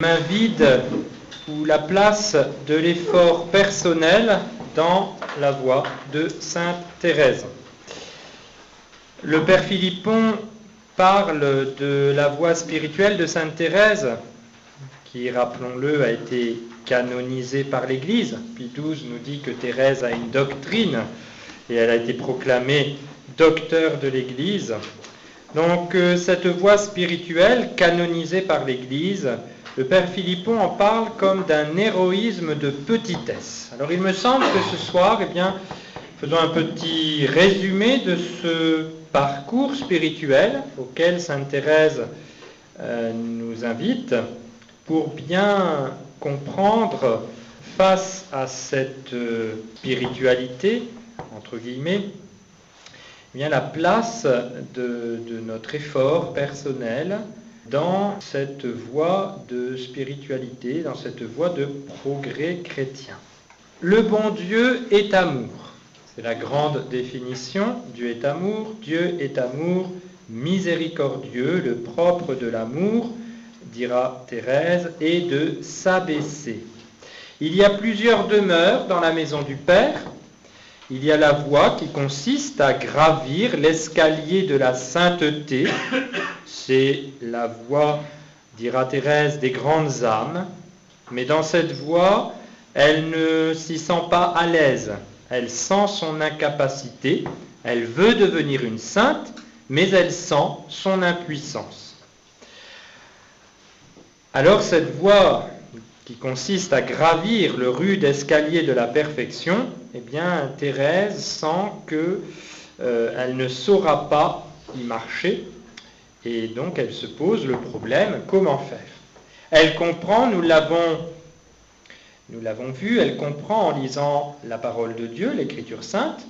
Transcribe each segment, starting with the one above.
Main vide ou la place de l'effort personnel dans la voie de Sainte Thérèse. Le Père Philippon parle de la voie spirituelle de Sainte Thérèse, qui, rappelons-le, a été canonisée par l'Église. Pie XII nous dit que Thérèse a une doctrine et elle a été proclamée docteur de l'Église. Donc cette voie spirituelle canonisée par l'Église, le Père Philippon en parle comme d'un héroïsme de petitesse. Alors il me semble que ce soir, faisons un petit résumé de ce parcours spirituel auquel Sainte Thérèse nous invite pour bien comprendre face à cette spiritualité, entre guillemets, la place de notre effort personnel dans cette voie de spiritualité, dans cette voie de progrès chrétien. Le bon Dieu est amour. C'est la grande définition. Dieu est amour. Dieu est amour miséricordieux. Le propre de l'amour, dira Thérèse, est de s'abaisser. Il y a plusieurs demeures dans la maison du Père. Il y a la voie qui consiste à gravir l'escalier de la sainteté. C'est la voie, dira Thérèse, des grandes âmes. Mais dans cette voie, elle ne s'y sent pas à l'aise. Elle sent son incapacité. Elle veut devenir une sainte, mais elle sent son impuissance. Alors cette voie qui consiste à gravir le rude escalier de la perfection, Thérèse sent qu'elle ne saura pas y marcher, et donc elle se pose le problème, comment faire? Elle comprend, nous l'avons vu, elle comprend en lisant la parole de Dieu, l'Écriture sainte,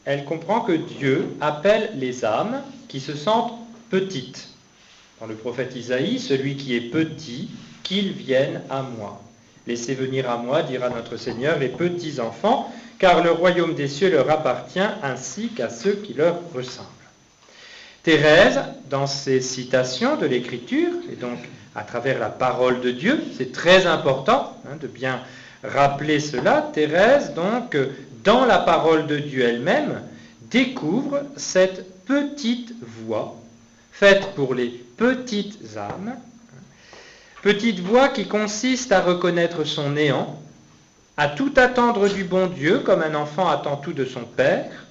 elle comprend que Dieu appelle les âmes qui se sentent petites. Dans le prophète Isaïe, celui qui est petit, qu'il vienne à moi. Laissez venir à moi, dira notre Seigneur, les petits enfants, car le royaume des cieux leur appartient ainsi qu'à ceux qui leur ressemblent. Thérèse, dans ses citations de l'Écriture, et donc à travers la parole de Dieu, c'est très important de bien rappeler cela, Thérèse, donc, dans la parole de Dieu elle-même, découvre cette petite voie faite pour les petites âmes, petite voie qui consiste à reconnaître son néant, à tout attendre du bon Dieu comme un enfant attend tout de son Père,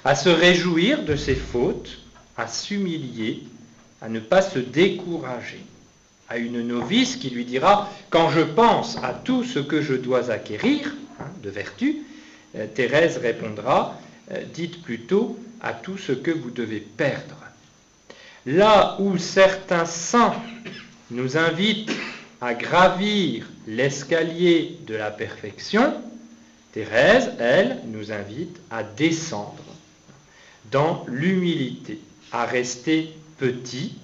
à se réjouir de ses fautes, à s'humilier, à ne pas se décourager. À une novice qui lui dira « Quand je pense à tout ce que je dois acquérir, de vertu », Thérèse répondra « Dites plutôt à tout ce que vous devez perdre ». Là où certains saints nous invitent à gravir l'escalier de la perfection, Thérèse, elle, nous invite à descendre dans l'humilité, à rester petit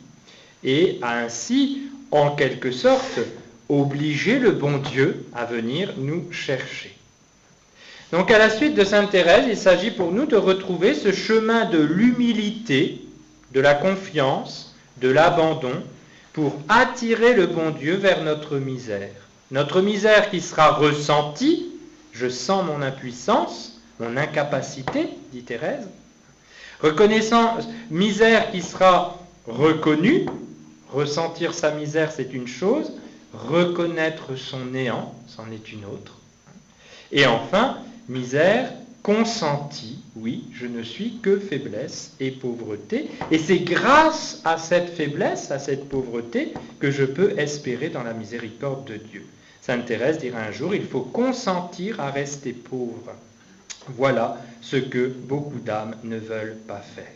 et à ainsi, en quelque sorte, obliger le bon Dieu à venir nous chercher. Donc à la suite de Sainte Thérèse, il s'agit pour nous de retrouver ce chemin de l'humilité, de la confiance, de l'abandon, pour attirer le bon Dieu vers notre misère. Notre misère qui sera ressentie, je sens mon impuissance, mon incapacité, dit Thérèse. Reconnaissance, misère qui sera reconnue, ressentir sa misère c'est une chose, reconnaître son néant, c'en est une autre. Et enfin, misère consentie, oui, je ne suis que faiblesse et pauvreté, et c'est grâce à cette faiblesse, à cette pauvreté, que je peux espérer dans la miséricorde de Dieu. Sainte Thérèse dira un jour, il faut consentir à rester pauvre. Voilà ce que beaucoup d'âmes ne veulent pas faire.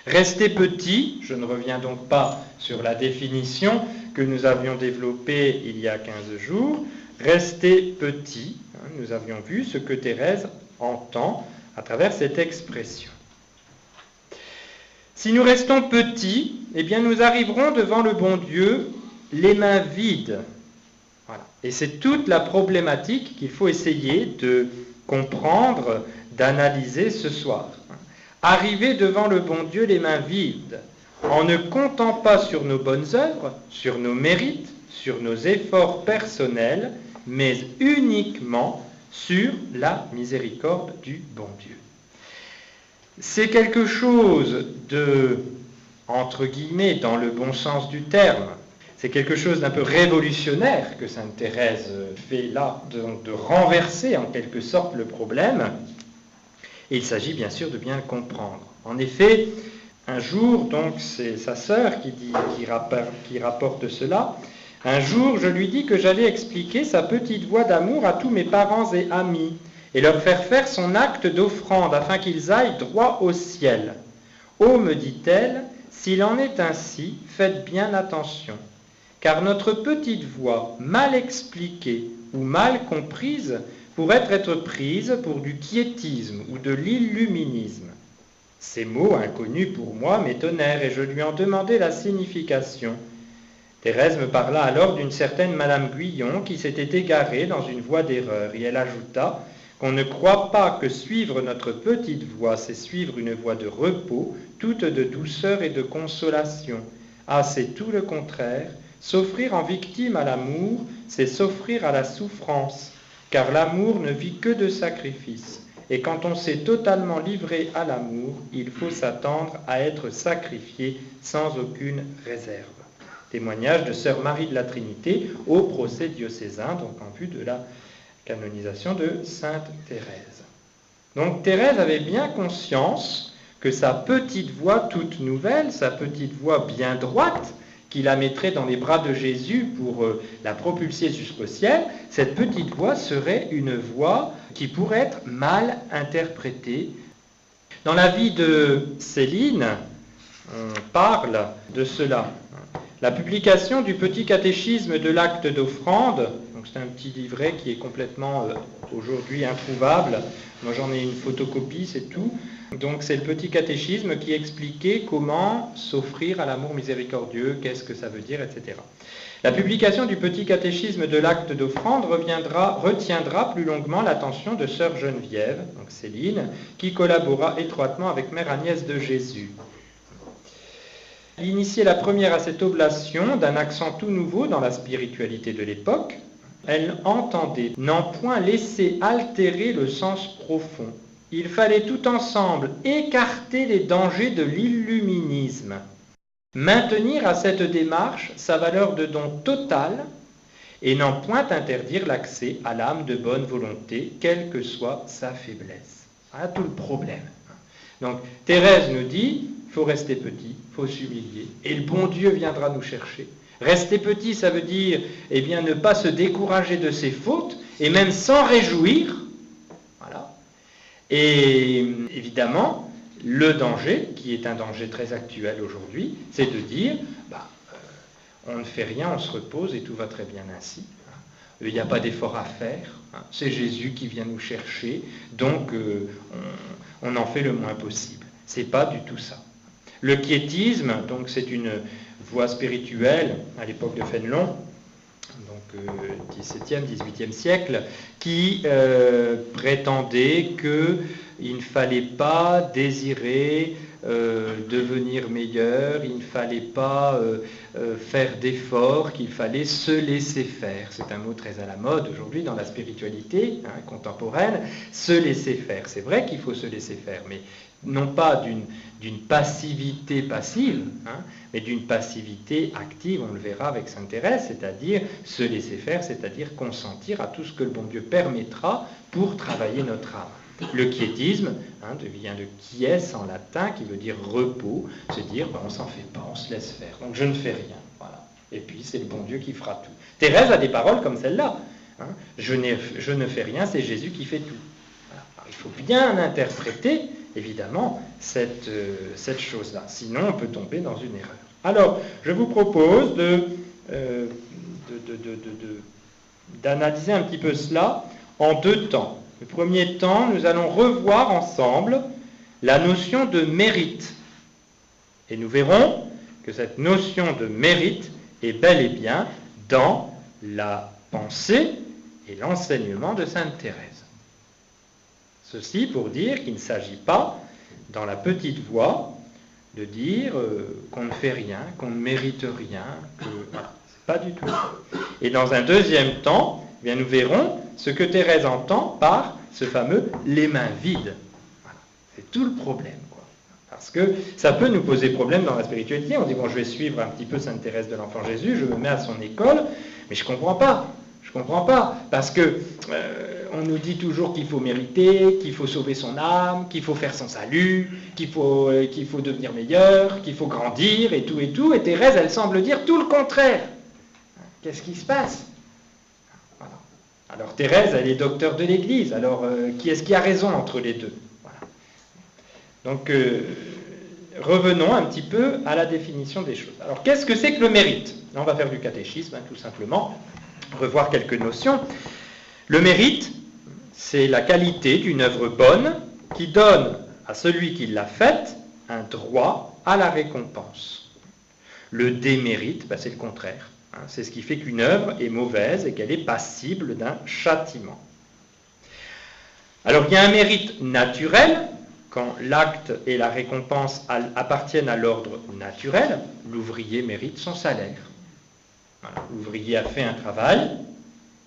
Rester petit, je ne reviens donc pas sur la définition que nous avions développée il y a 15 jours, rester petit, nous avions vu ce que Thérèse entend à travers cette expression. Si nous restons petits, nous arriverons devant le bon Dieu les mains vides. Voilà. Et c'est toute la problématique qu'il faut essayer de comprendre, d'analyser ce soir. Arriver devant le bon Dieu les mains vides, en ne comptant pas sur nos bonnes œuvres, sur nos mérites, sur nos efforts personnels, mais uniquement sur la miséricorde du bon Dieu. C'est quelque chose de, entre guillemets, dans le bon sens du terme, c'est quelque chose d'un peu révolutionnaire que sainte Thérèse fait là, de renverser en quelque sorte le problème. Et il s'agit bien sûr de bien le comprendre. En effet, un jour, donc c'est sa sœur qui rapporte cela, un jour je lui dis que j'allais expliquer sa petite voie d'amour à tous mes parents et amis, et leur faire son acte d'offrande afin qu'ils aillent droit au ciel. Oh, me dit-elle, s'il en est ainsi, faites bien attention, car notre petite voie mal expliquée ou mal comprise pourrait être prise pour du quiétisme ou de l'illuminisme. Ces mots inconnus pour moi m'étonnèrent et je lui en demandai la signification. Thérèse me parla alors d'une certaine Madame Guyon qui s'était égarée dans une voie d'erreur, et elle ajouta qu'on ne croit pas que suivre notre petite voie, c'est suivre une voie de repos, toute de douceur et de consolation. Ah, c'est tout le contraire. S'offrir en victime à l'amour, c'est s'offrir à la souffrance, car l'amour ne vit que de sacrifices. Et quand on s'est totalement livré à l'amour, il faut s'attendre à être sacrifié sans aucune réserve. Témoignage de sœur Marie de la Trinité au procès diocésain, donc en vue de la canonisation de sainte Thérèse. Donc Thérèse avait bien conscience que sa petite voie toute nouvelle, sa petite voie bien droite, qui la mettrait dans les bras de Jésus pour la propulser jusqu'au ciel, cette petite voie serait une voie qui pourrait être mal interprétée. Dans la vie de Céline, on parle de cela. La publication du petit catéchisme de l'acte d'offrande, donc c'est un petit livret qui est complètement aujourd'hui introuvable, moi j'en ai une photocopie, c'est tout. Donc c'est le petit catéchisme qui expliquait comment s'offrir à l'amour miséricordieux, qu'est-ce que ça veut dire, etc. La publication du petit catéchisme de l'acte d'offrande retiendra plus longuement l'attention de sœur Geneviève, donc Céline, qui collabora étroitement avec mère Agnès de Jésus. Initiée la première à cette oblation d'un accent tout nouveau dans la spiritualité de l'époque, elle entendait n'en point laisser altérer le sens profond. Il fallait tout ensemble écarter les dangers de l'illuminisme, maintenir à cette démarche sa valeur de don total et n'en point interdire l'accès à l'âme de bonne volonté, quelle que soit sa faiblesse. Voilà tout le problème. Donc Thérèse nous dit, il faut rester petit, il faut s'humilier, et le bon Dieu viendra nous chercher. Rester petit, ça veut dire ne pas se décourager de ses fautes, et même s'en réjouir. Voilà. Et évidemment, le danger, qui est un danger très actuel aujourd'hui, c'est de dire, on ne fait rien, on se repose et tout va très bien ainsi. Il n'y a pas d'effort à faire, c'est Jésus qui vient nous chercher, donc on en fait le moins possible. Ce n'est pas du tout ça. Le quiétisme, donc c'est une voie spirituelle à l'époque de Fénelon, donc 17e, 18e siècle, qui prétendait qu'il ne fallait pas désirer devenir meilleur, il ne fallait pas faire d'efforts, qu'il fallait se laisser faire. C'est un mot très à la mode aujourd'hui dans la spiritualité contemporaine, se laisser faire. C'est vrai qu'il faut se laisser faire, mais non pas d'une passivité passive, mais d'une passivité active, on le verra avec sainte Thérèse, c'est-à-dire se laisser faire, c'est-à-dire consentir à tout ce que le bon Dieu permettra pour travailler notre âme. Le quiétisme devient de quies en latin, qui veut dire repos, se dire on s'en fait pas, on se laisse faire, donc je ne fais rien. Voilà. Et puis c'est le bon Dieu qui fera tout. Thérèse a des paroles comme celle-là. Je ne fais rien, c'est Jésus qui fait tout. Voilà. Alors, il faut bien interpréter évidemment cette chose-là. Sinon, on peut tomber dans une erreur. Alors, je vous propose d'analyser un petit peu cela en deux temps. Le premier temps, nous allons revoir ensemble la notion de mérite. Et nous verrons que cette notion de mérite est bel et bien dans la pensée et l'enseignement de sainte Thérèse. Ceci pour dire qu'il ne s'agit pas, dans la petite voie, de dire qu'on ne fait rien, qu'on ne mérite rien, que voilà, Pas du tout. Et dans un deuxième temps, eh bien, nous verrons ce que Thérèse entend par ce fameux « les mains vides ». Voilà. C'est tout le problème, quoi. Parce que ça peut nous poser problème dans la spiritualité. On dit, bon, je vais suivre un petit peu Sainte Thérèse de l'Enfant Jésus, je me mets à son école, mais je ne comprends pas. Je ne comprends pas. Parce que on nous dit toujours qu'il faut mériter, qu'il faut sauver son âme, qu'il faut faire son salut, qu'il faut devenir meilleur, qu'il faut grandir, et tout, et tout. Et Thérèse, elle semble dire tout le contraire. Qu'est-ce qui se passe? Voilà. Alors Thérèse, elle est docteur de l'Église. Alors qui est-ce qui a raison entre les deux? Voilà. Donc revenons un petit peu à la définition des choses. Alors qu'est-ce que c'est que le mérite? Là, on va faire du catéchisme, tout simplement, revoir quelques notions. Le mérite, c'est la qualité d'une œuvre bonne qui donne à celui qui l'a faite un droit à la récompense. Le démérite, c'est le contraire. C'est ce qui fait qu'une œuvre est mauvaise et qu'elle est passible d'un châtiment. Alors il y a un mérite naturel, quand l'acte et la récompense appartiennent à l'ordre naturel. L'ouvrier mérite son salaire. Voilà. L'ouvrier a fait un travail,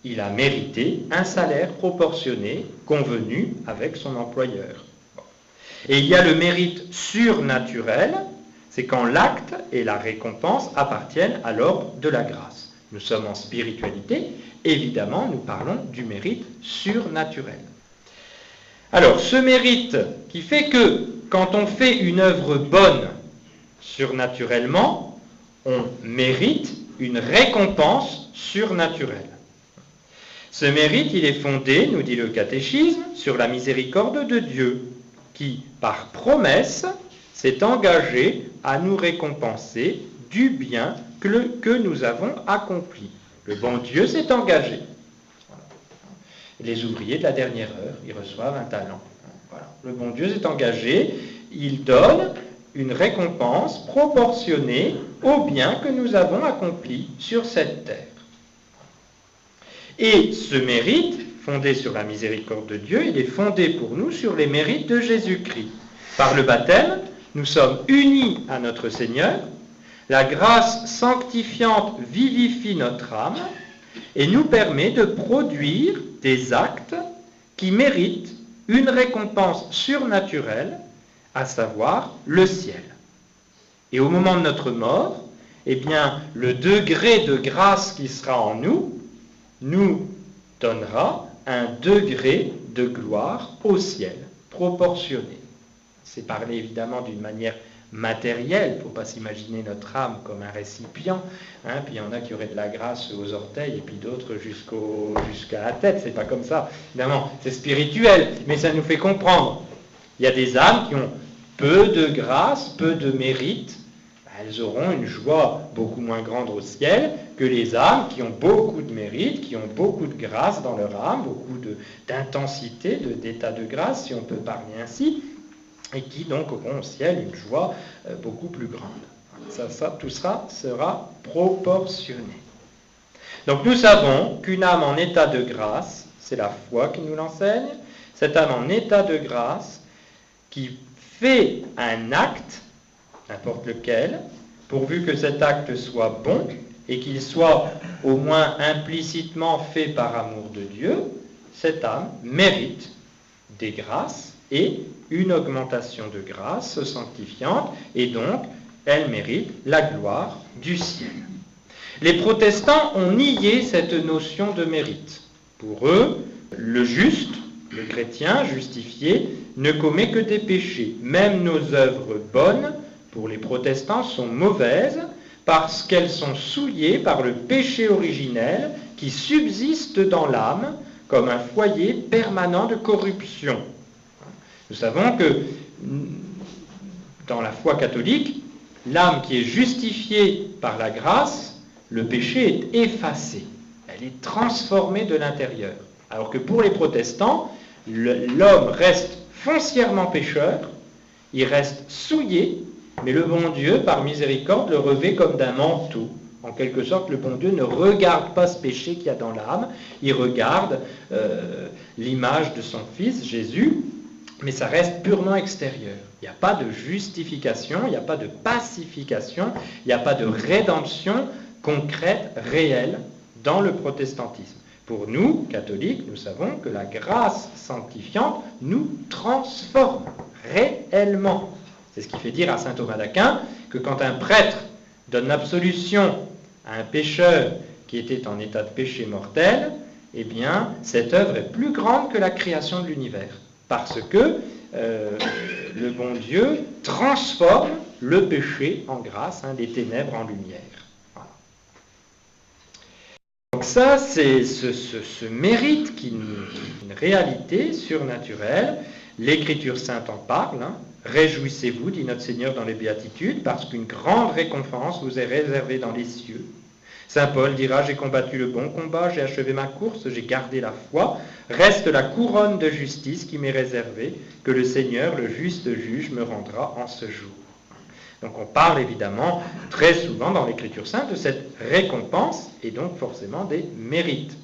il a mérité un salaire proportionné, convenu avec son employeur. Bon. Et il y a le mérite surnaturel, c'est quand l'acte et la récompense appartiennent à l'ordre de la grâce. Nous sommes en spiritualité, évidemment, nous parlons du mérite surnaturel. Alors, ce mérite qui fait que, quand on fait une œuvre bonne surnaturellement, on mérite une récompense surnaturelle. Ce mérite, il est fondé, nous dit le catéchisme, sur la miséricorde de Dieu, qui, par promesse, s'est engagé à nous récompenser du bien que nous avons accompli. Le bon Dieu s'est engagé. Voilà. Les ouvriers de la dernière heure, ils reçoivent un talent. Voilà. Le bon Dieu s'est engagé, il donne une récompense proportionnée au bien que nous avons accompli sur cette terre. Et ce mérite, fondé sur la miséricorde de Dieu, il est fondé pour nous sur les mérites de Jésus-Christ. Par le baptême, nous sommes unis à notre Seigneur, la grâce sanctifiante vivifie notre âme et nous permet de produire des actes qui méritent une récompense surnaturelle, à savoir le ciel. Et au moment de notre mort, eh bien, le degré de grâce qui sera en nous donnera un degré de gloire au ciel, proportionné. C'est parlé évidemment d'une manière matérielle, il ne faut pas s'imaginer notre âme comme un récipient, puis il y en a qui auraient de la grâce aux orteils et puis d'autres jusqu'à la tête, c'est pas comme ça, évidemment, c'est spirituel, mais ça nous fait comprendre. Il y a des âmes qui ont peu de grâce, peu de mérite, elles auront une joie beaucoup moins grande au ciel que les âmes qui ont beaucoup de mérite, qui ont beaucoup de grâce dans leur âme, beaucoup d'intensité, d'état de grâce, si on peut parler ainsi, et qui donc auront au ciel une joie beaucoup plus grande. Tout ça sera proportionné. Donc nous savons qu'une âme en état de grâce, c'est la foi qui nous l'enseigne, cette âme en état de grâce qui fait un acte, n'importe lequel, pourvu que cet acte soit bon et qu'il soit au moins implicitement fait par amour de Dieu, cette âme mérite des grâces et une augmentation de grâce sanctifiante, et donc elle mérite la gloire du ciel. Les protestants ont nié cette notion de mérite. Pour eux, le juste, le chrétien justifié, ne commet que des péchés. Même nos œuvres bonnes, pour les protestants, sont mauvaises parce qu'elles sont souillées par le péché originel qui subsiste dans l'âme comme un foyer permanent de corruption. Nous savons que dans la foi catholique, l'âme qui est justifiée par la grâce, le péché est effacé. Elle est transformée de l'intérieur. Alors que pour les protestants, l'homme reste foncièrement pécheur, il reste souillé, mais le bon Dieu, par miséricorde, le revêt comme d'un manteau. En quelque sorte, le bon Dieu ne regarde pas ce péché qu'il y a dans l'âme, il regarde l'image de son Fils, Jésus, mais ça reste purement extérieur. Il n'y a pas de justification, il n'y a pas de pacification, il n'y a pas de rédemption concrète, réelle, dans le protestantisme. Pour nous, catholiques, nous savons que la grâce sanctifiante nous transforme réellement. C'est ce qui fait dire à saint Thomas d'Aquin que quand un prêtre donne l'absolution à un pécheur qui était en état de péché mortel, eh bien, cette œuvre est plus grande que la création de l'univers. Parce que le bon Dieu transforme le péché en grâce, les ténèbres en lumière. Voilà. Donc ça, c'est ce mérite qui est une réalité surnaturelle. L'Écriture sainte en parle. Réjouissez-vous, dit notre Seigneur dans les Béatitudes, parce qu'une grande récompense vous est réservée dans les cieux. Saint Paul dira, j'ai combattu le bon combat, j'ai achevé ma course, j'ai gardé la foi. Reste la couronne de justice qui m'est réservée, que le Seigneur, le juste juge, me rendra en ce jour. Donc on parle évidemment très souvent dans l'Écriture sainte de cette récompense et donc forcément des mérites.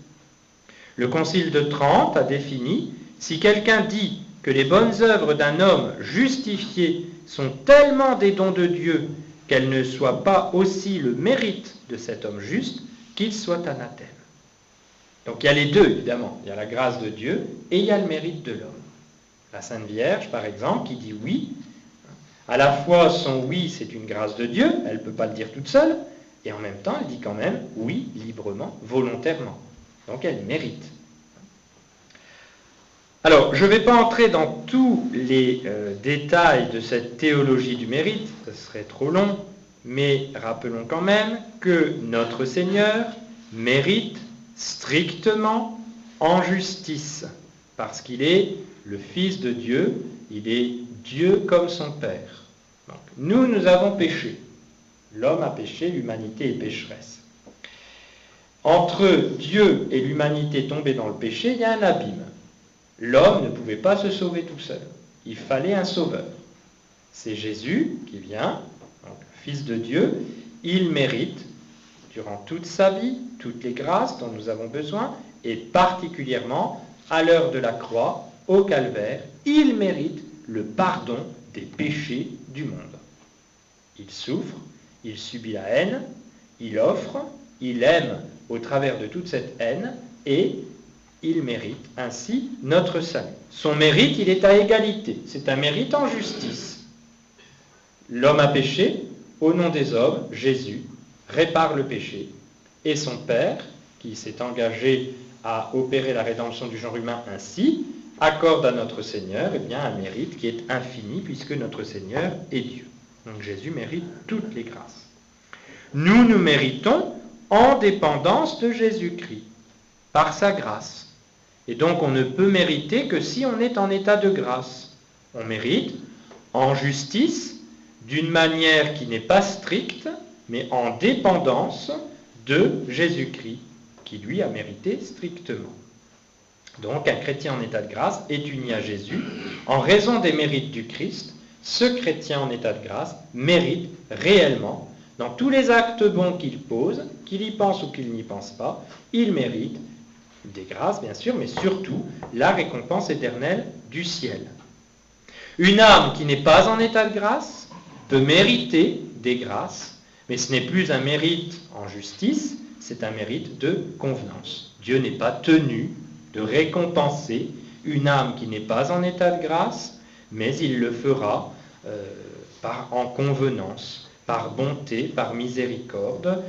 Le Concile de Trente a défini, si quelqu'un dit que les bonnes œuvres d'un homme justifié sont tellement des dons de Dieu qu'elles ne soient pas aussi le mérite de cet homme juste, qu'il soit anathème. Donc il y a les deux, évidemment. Il y a la grâce de Dieu et il y a le mérite de l'homme. La Sainte Vierge, par exemple, qui dit oui, à la fois son oui, c'est une grâce de Dieu, elle ne peut pas le dire toute seule, et en même temps, elle dit quand même oui, librement, volontairement. Donc elle mérite. Alors, je ne vais pas entrer dans tous les détails de cette théologie du mérite, ce serait trop long, mais rappelons quand même que notre Seigneur mérite strictement en justice, parce qu'il est le Fils de Dieu, il est Dieu comme son Père. Donc, nous avons péché. L'homme a péché, l'humanité est pécheresse. Entre Dieu et l'humanité tombée dans le péché, il y a un abîme. L'homme ne pouvait pas se sauver tout seul. Il fallait un sauveur. C'est Jésus qui vient, donc, Fils de Dieu. Il mérite, durant toute sa vie, toutes les grâces dont nous avons besoin, et particulièrement à l'heure de la croix, au calvaire, il mérite le pardon des péchés du monde. Il souffre, il subit la haine, il offre, il aime au travers de toute cette haine, et il mérite ainsi notre salut. Son mérite, il est à égalité. C'est un mérite en justice. L'homme a péché, au nom des hommes, Jésus répare le péché. Et son Père, qui s'est engagé à opérer la rédemption du genre humain ainsi, accorde à notre Seigneur un mérite qui est infini, puisque notre Seigneur est Dieu. Donc Jésus mérite toutes les grâces. Nous méritons en dépendance de Jésus-Christ, par sa grâce. Et donc on ne peut mériter que si on est en état de grâce. On mérite en justice, d'une manière qui n'est pas stricte, mais en dépendance de Jésus-Christ, qui lui a mérité strictement. Donc un chrétien en état de grâce est uni à Jésus. En raison des mérites du Christ, ce chrétien en état de grâce mérite réellement, dans tous les actes bons qu'il pose, qu'il y pense ou qu'il n'y pense pas, il mérite des grâces, bien sûr, mais surtout la récompense éternelle du ciel. Une âme qui n'est pas en état de grâce peut mériter des grâces, mais ce n'est plus un mérite en justice, c'est un mérite de convenance. Dieu n'est pas tenu de récompenser une âme qui n'est pas en état de grâce, mais il le fera en convenance, par bonté, par miséricorde,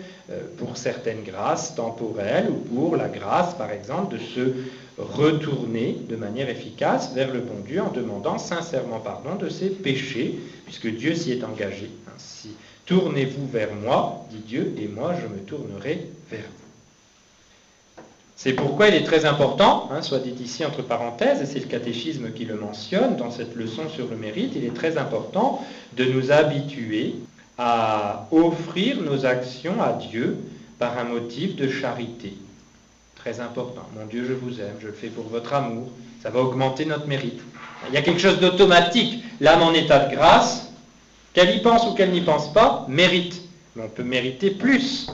pour certaines grâces temporelles ou pour la grâce, par exemple, de se retourner de manière efficace vers le bon Dieu en demandant sincèrement pardon de ses péchés, puisque Dieu s'y est engagé. Ainsi, tournez-vous vers moi, dit Dieu, et moi je me tournerai vers vous. C'est pourquoi il est très important, soit dit ici entre parenthèses, et c'est le catéchisme qui le mentionne dans cette leçon sur le mérite, il est très important de nous habituer à offrir nos actions à Dieu par un motif de charité. Très important. Mon Dieu, je vous aime, je le fais pour votre amour. Ça va augmenter notre mérite. Il y a quelque chose d'automatique. L'âme en état de grâce, qu'elle y pense ou qu'elle n'y pense pas, mérite. Mais on peut mériter plus.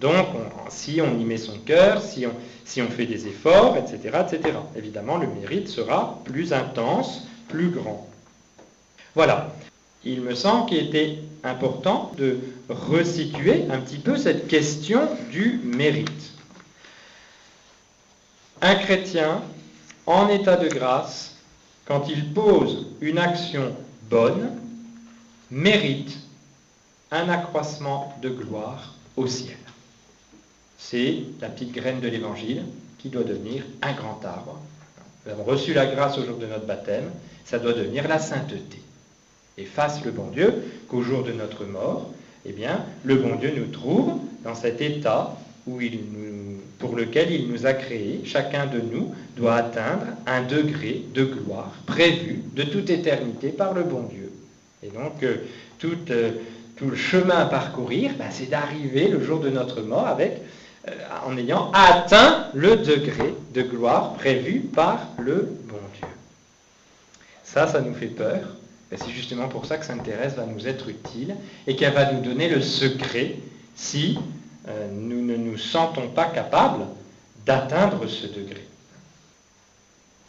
Donc, si on y met son cœur, si on fait des efforts, etc., etc. Évidemment, le mérite sera plus intense, plus grand. Voilà. Il me semble qu'il était important de resituer un petit peu cette question du mérite. Un chrétien, en état de grâce, quand il pose une action bonne, mérite un accroissement de gloire au ciel. C'est la petite graine de l'Évangile qui doit devenir un grand arbre. Nous avons reçu la grâce au jour de notre baptême, ça doit devenir la sainteté. Et fasse le bon Dieu qu'au jour de notre mort, eh bien, le bon Dieu nous trouve dans cet état pour lequel il nous a créés. Chacun de nous doit atteindre un degré de gloire prévu de toute éternité par le bon Dieu. Et donc, tout le chemin à parcourir, c'est d'arriver le jour de notre mort en ayant atteint le degré de gloire prévu par le bon Dieu. Ça nous fait peur. Et c'est justement pour ça que Sainte Thérèse va nous être utile et qu'elle va nous donner le secret si nous ne nous sentons pas capables d'atteindre ce degré.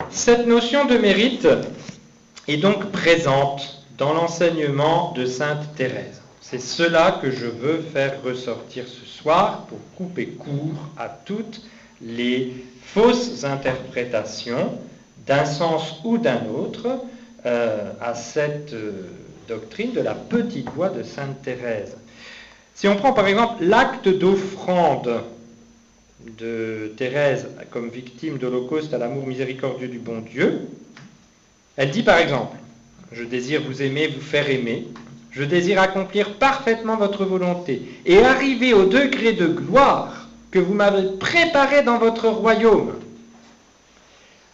Cette notion de mérite est donc présente dans l'enseignement de Sainte Thérèse. C'est cela que je veux faire ressortir ce soir pour couper court à toutes les fausses interprétations d'un sens ou d'un autre à cette doctrine de la petite voix de Sainte Thérèse. Si on prend par exemple l'acte d'offrande de Thérèse comme victime d'Holocauste à l'amour miséricordieux du bon Dieu, elle dit par exemple « Je désire vous aimer, vous faire aimer, je désire accomplir parfaitement votre volonté et arriver au degré de gloire que vous m'avez préparé dans votre royaume.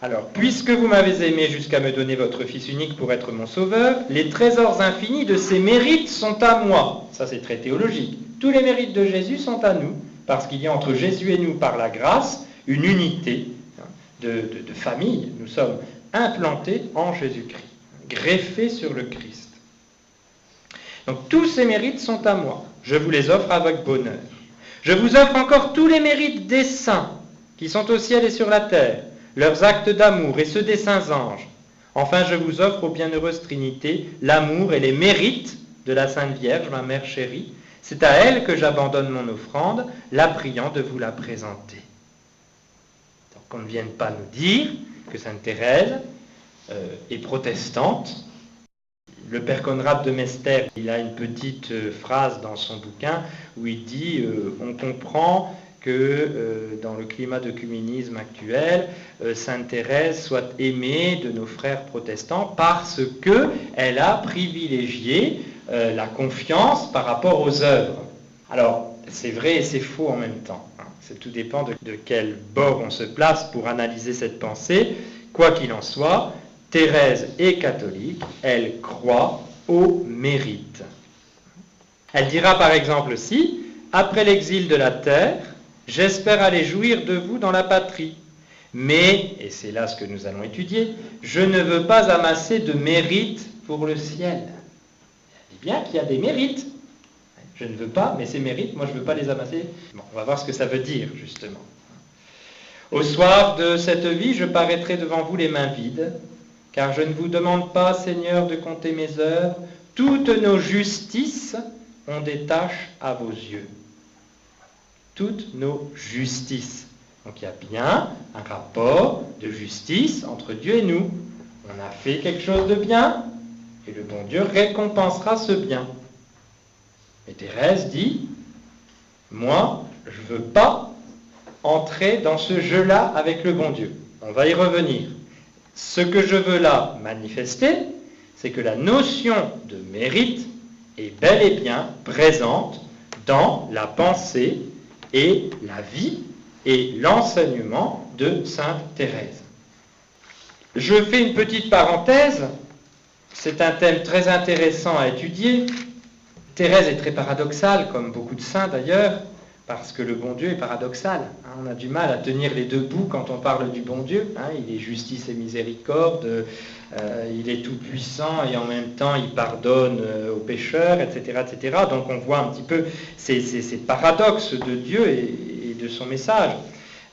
Alors, puisque vous m'avez aimé jusqu'à me donner votre Fils unique pour être mon sauveur, les trésors infinis de ses mérites sont à moi. » Ça, c'est très théologique. Tous les mérites de Jésus sont à nous, parce qu'il y a entre Jésus et nous, par la grâce, une unité de famille. Nous sommes implantés en Jésus-Christ, greffés sur le Christ. Donc, tous ces mérites sont à moi. Je vous les offre avec bonheur. Je vous offre encore tous les mérites des saints, qui sont au ciel et sur la terre, leurs actes d'amour et ceux des saints anges. Enfin, je vous offre aux bienheureuses Trinités l'amour et les mérites de la Sainte Vierge, ma mère chérie. C'est à elle que j'abandonne mon offrande, la priant de vous la présenter. Donc, qu'on ne vienne pas nous dire que Sainte Thérèse est protestante. Le père Conrad de Mester, il a une petite phrase dans son bouquin où il dit on comprend que dans le climat d'œcuménisme actuel, Sainte Thérèse soit aimée de nos frères protestants parce qu'elle a privilégié la confiance par rapport aux œuvres. Alors, c'est vrai et c'est faux en même temps. Tout dépend de quel bord on se place pour analyser cette pensée. Quoi qu'il en soit, Thérèse est catholique, elle croit au mérite. Elle dira par exemple aussi, après l'exil de la terre, j'espère aller jouir de vous dans la patrie. Mais, et c'est là ce que nous allons étudier, je ne veux pas amasser de mérite pour le ciel. Elle dit bien qu'il y a des mérites. Je ne veux pas, mais ces mérites, moi je ne veux pas les amasser. Bon, on va voir ce que ça veut dire, justement. Au soir de cette vie, je paraîtrai devant vous les mains vides, car je ne vous demande pas, Seigneur, de compter mes œuvres. Toutes nos justices ont des tâches à vos yeux. Toutes nos justices. Donc il y a bien un rapport de justice entre Dieu et nous. On a fait quelque chose de bien, et le bon Dieu récompensera ce bien. Et Thérèse dit, moi, je ne veux pas entrer dans ce jeu-là avec le bon Dieu. On va y revenir. Ce que je veux là manifester, c'est que la notion de mérite est bel et bien présente dans la pensée et la vie et l'enseignement de Sainte Thérèse. Je fais une petite parenthèse, c'est un thème très intéressant à étudier. Thérèse est très paradoxale, comme beaucoup de saints d'ailleurs, parce que le bon Dieu est paradoxal. On a du mal à tenir les deux bouts quand on parle du bon Dieu. Il est justice et miséricorde, il est tout-puissant et en même temps il pardonne aux pécheurs, etc., etc. Donc on voit un petit peu ces paradoxes de Dieu et de son message.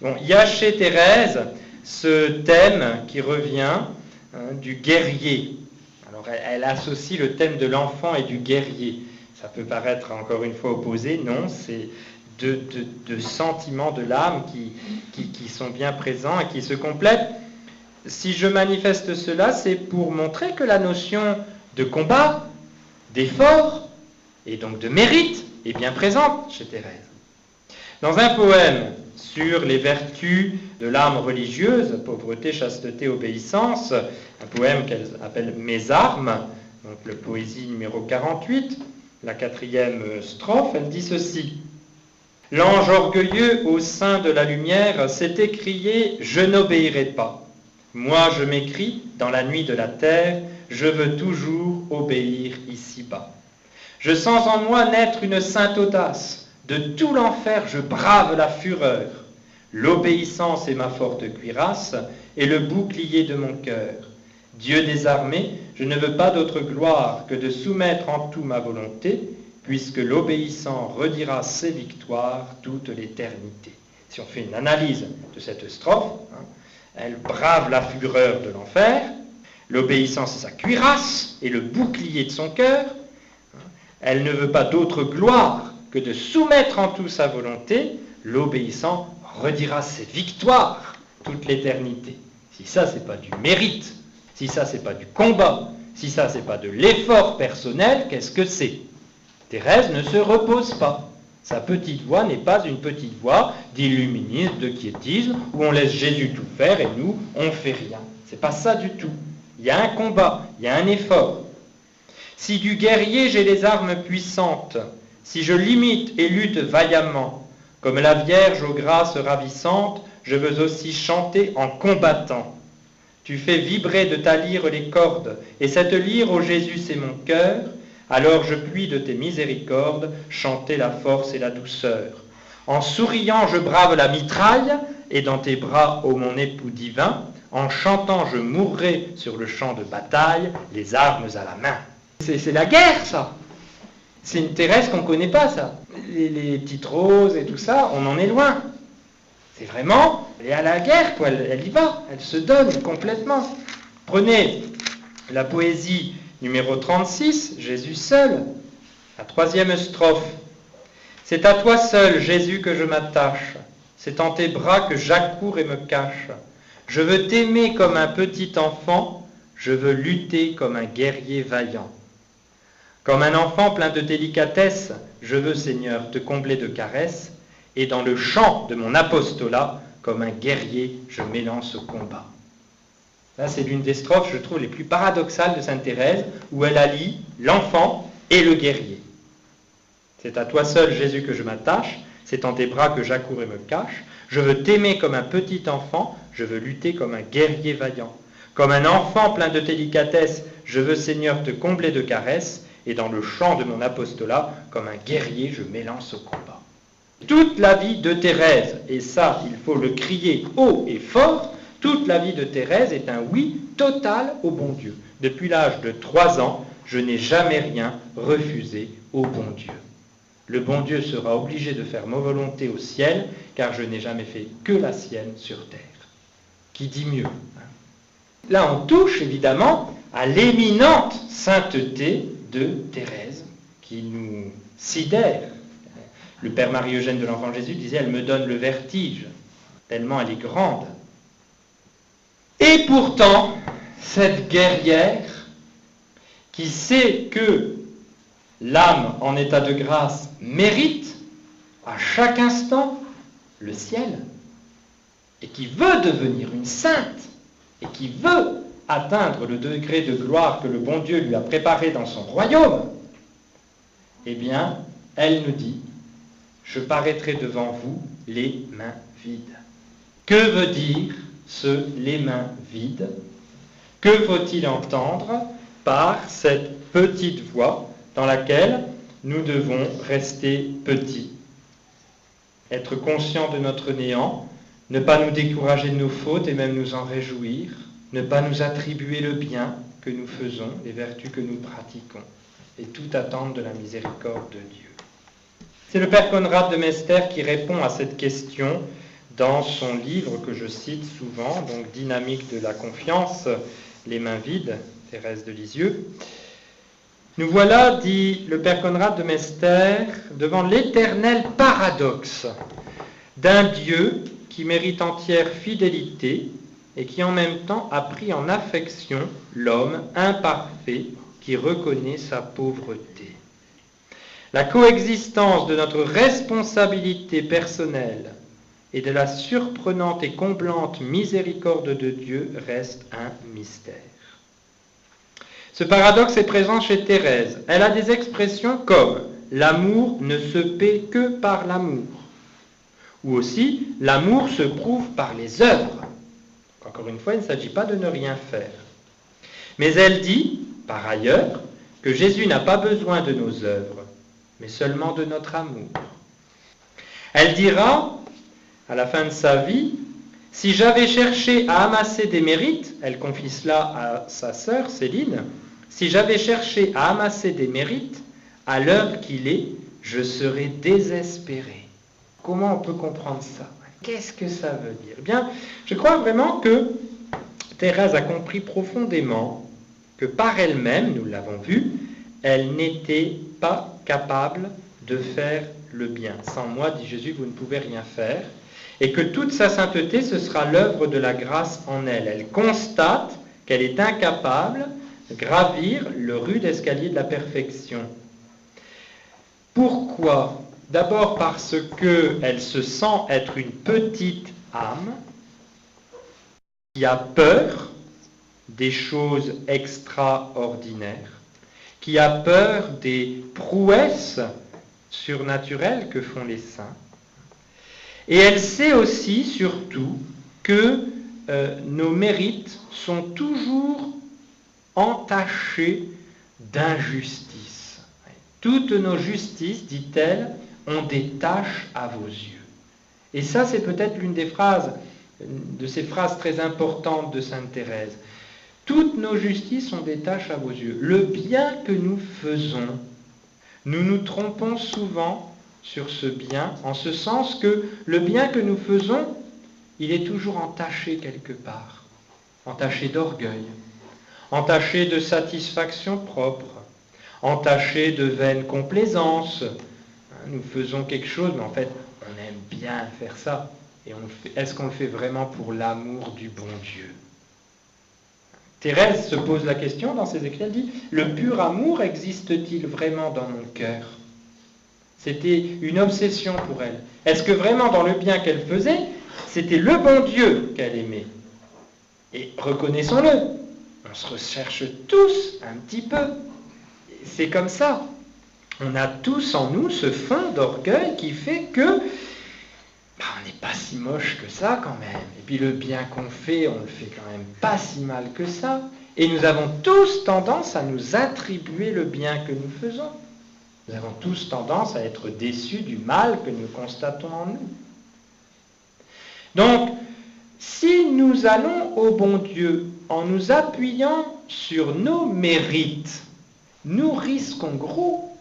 Bon, il y a chez Thérèse ce thème qui revient du guerrier. Alors elle associe le thème de l'enfant et du guerrier. Ça peut paraître encore une fois opposé, non, c'est deux sentiments de l'âme qui sont bien présents et qui se complètent. Si je manifeste cela, c'est pour montrer que la notion de combat, d'effort et donc de mérite est bien présente chez Thérèse. Dans un poème sur les vertus de l'âme religieuse, pauvreté, chasteté, obéissance, un poème qu'elle appelle « Mes armes », donc le poésie numéro 48, la 4e strophe, elle dit ceci. « L'ange orgueilleux au sein de la lumière s'est écrié « Je n'obéirai pas. Moi je m'écris dans la nuit de la terre, je veux toujours obéir ici-bas. Je sens en moi naître une sainte audace. De tout l'enfer je brave la fureur. L'obéissance est ma forte cuirasse et le bouclier de mon cœur. Dieu des armées, je ne veux pas d'autre gloire que de soumettre en tout ma volonté, puisque l'obéissant redira ses victoires toute l'éternité. » Si on fait une analyse de cette strophe, elle brave la fureur de l'enfer, l'obéissance est sa cuirasse et le bouclier de son cœur. Elle ne veut pas d'autre gloire que de soumettre en tout sa volonté, l'obéissant redira ses victoires toute l'éternité. Si ça, c'est pas du mérite, si ça, c'est pas du combat, si ça, c'est pas de l'effort personnel, qu'est-ce que c'est? Thérèse ne se repose pas. Sa petite voix n'est pas une petite voix d'illuminisme, de quiétisme, où on laisse Jésus tout faire et nous, on fait rien. C'est pas ça du tout. Il y a un combat, il y a un effort. Si du guerrier j'ai les armes puissantes, si je limite et lutte vaillamment, comme la Vierge aux grâces ravissantes, je veux aussi chanter en combattant. Tu fais vibrer de ta lyre les cordes, et cette lyre, ô Jésus, c'est mon cœur, alors je puis de tes miséricordes chanter la force et la douceur. En souriant, je brave la mitraille, et dans tes bras, ô mon époux divin, en chantant, je mourrai sur le champ de bataille, les armes à la main. C'est la guerre, ça. C'est une Thérèse qu'on ne connaît pas, ça. Les petites roses et tout ça, on en est loin. C'est vraiment, elle est à la guerre, quoi. Elle y va, elle se donne complètement. Prenez la poésie numéro 36, Jésus seul, la 3e strophe. C'est à toi seul, Jésus, que je m'attache. C'est en tes bras que j'accours et me cache. Je veux t'aimer comme un petit enfant, je veux lutter comme un guerrier vaillant. Comme un enfant plein de délicatesse, je veux, Seigneur, te combler de caresses, et dans le chant de mon apostolat, comme un guerrier, je m'élance au combat. Là, c'est l'une des strophes, je trouve, les plus paradoxales de sainte Thérèse, où elle allie l'enfant et le guerrier. C'est à toi seul, Jésus, que je m'attache, c'est en tes bras que j'accours et me cache. Je veux t'aimer comme un petit enfant, je veux lutter comme un guerrier vaillant. Comme un enfant plein de délicatesse, je veux, Seigneur, te combler de caresses, et dans le chant de mon apostolat, comme un guerrier, je m'élance au combat. Toute la vie de Thérèse, et ça, il faut le crier haut et fort, toute la vie de Thérèse est un oui total au bon Dieu. Depuis l'âge de 3 ans, je n'ai jamais rien refusé au bon Dieu. Le bon Dieu sera obligé de faire ma volonté au ciel, car je n'ai jamais fait que la sienne sur terre. Qui dit mieux? Là, on touche évidemment à l'éminente sainteté de Thérèse, qui nous sidère. Le Père Marie-Eugène de l'Enfant Jésus disait « Elle me donne le vertige, tellement elle est grande ». Et pourtant, cette guerrière qui sait que l'âme en état de grâce mérite à chaque instant le ciel, et qui veut devenir une sainte, et qui veut atteindre le degré de gloire que le bon Dieu lui a préparé dans son royaume, eh bien, elle nous dit « Je paraîtrai devant vous les mains vides ». Que veut dire ce « les mains vides » ? Que faut-il entendre par cette petite voix dans laquelle nous devons rester petits, être conscients de notre néant, ne pas nous décourager de nos fautes et même nous en réjouir, ne pas nous attribuer le bien que nous faisons, les vertus que nous pratiquons, et tout attendre de la miséricorde de Dieu. C'est le Père Conrad de Mester qui répond à cette question dans son livre que je cite souvent, donc Dynamique de la confiance, les mains vides, Thérèse de Lisieux. Nous voilà, dit le père Conrad de Mester, devant l'éternel paradoxe d'un Dieu qui mérite entière fidélité et qui en même temps a pris en affection l'homme imparfait qui reconnaît sa pauvreté. La coexistence de notre responsabilité personnelle et de la surprenante et comblante miséricorde de Dieu reste un mystère. Ce paradoxe est présent chez Thérèse. Elle a des expressions comme « l'amour ne se paie que par l'amour » ou aussi « l'amour se prouve par les œuvres ». Encore une fois, il ne s'agit pas de ne rien faire. Mais elle dit, par ailleurs, que Jésus n'a pas besoin de nos œuvres, mais seulement de notre amour. Elle dira, à la fin de sa vie, « Si j'avais cherché à amasser des mérites, elle confie cela à sa sœur Céline, si j'avais cherché à amasser des mérites, à l'heure qu'il est, je serais désespéré. » Comment on peut comprendre ça? Qu'est-ce que ça veut dire? Eh bien, je crois vraiment que Thérèse a compris profondément que par elle-même, nous l'avons vu, elle n'était pas capable de faire le bien. Sans moi, dit Jésus, vous ne pouvez rien faire. Et que toute sa sainteté, ce sera l'œuvre de la grâce en elle. Elle constate qu'elle est incapable de gravir le rude escalier de la perfection. Pourquoi? D'abord parce qu'elle se sent être une petite âme qui a peur des choses extraordinaires, qui a peur des prouesses surnaturelles que font les saints. Et elle sait aussi, surtout, que nos mérites sont toujours entachés d'injustice. Toutes nos justices, dit-elle, ont des taches à vos yeux. Et ça, c'est peut-être l'une des phrases, de ces phrases très importantes de Sainte Thérèse. Toutes nos justices ont des taches à vos yeux. Le bien que nous faisons, nous nous trompons souvent sur ce bien, en ce sens que le bien que nous faisons, il est toujours entaché quelque part, entaché d'orgueil, entaché de satisfaction propre, entaché de vaine complaisance. Nous faisons quelque chose, mais en fait, on aime bien faire ça. Et est-ce qu'on le fait vraiment pour l'amour du bon Dieu? Thérèse se pose la question dans ses écrits, elle dit, le pur amour existe-t-il vraiment dans mon cœur? C'était une obsession pour elle. Est-ce que vraiment dans le bien qu'elle faisait, c'était le bon Dieu qu'elle aimait? Et reconnaissons-le, on se recherche tous un petit peu. C'est comme ça. On a tous en nous ce fond d'orgueil qui fait que on n'est pas si moche que ça quand même. Et puis le bien qu'on fait, on le fait quand même pas si mal que ça. Et nous avons tous tendance à nous attribuer le bien que nous faisons. Nous avons tous tendance à être déçus du mal que nous constatons en nous. Donc, si nous allons au bon Dieu en nous appuyant sur nos mérites, nous risquons gros.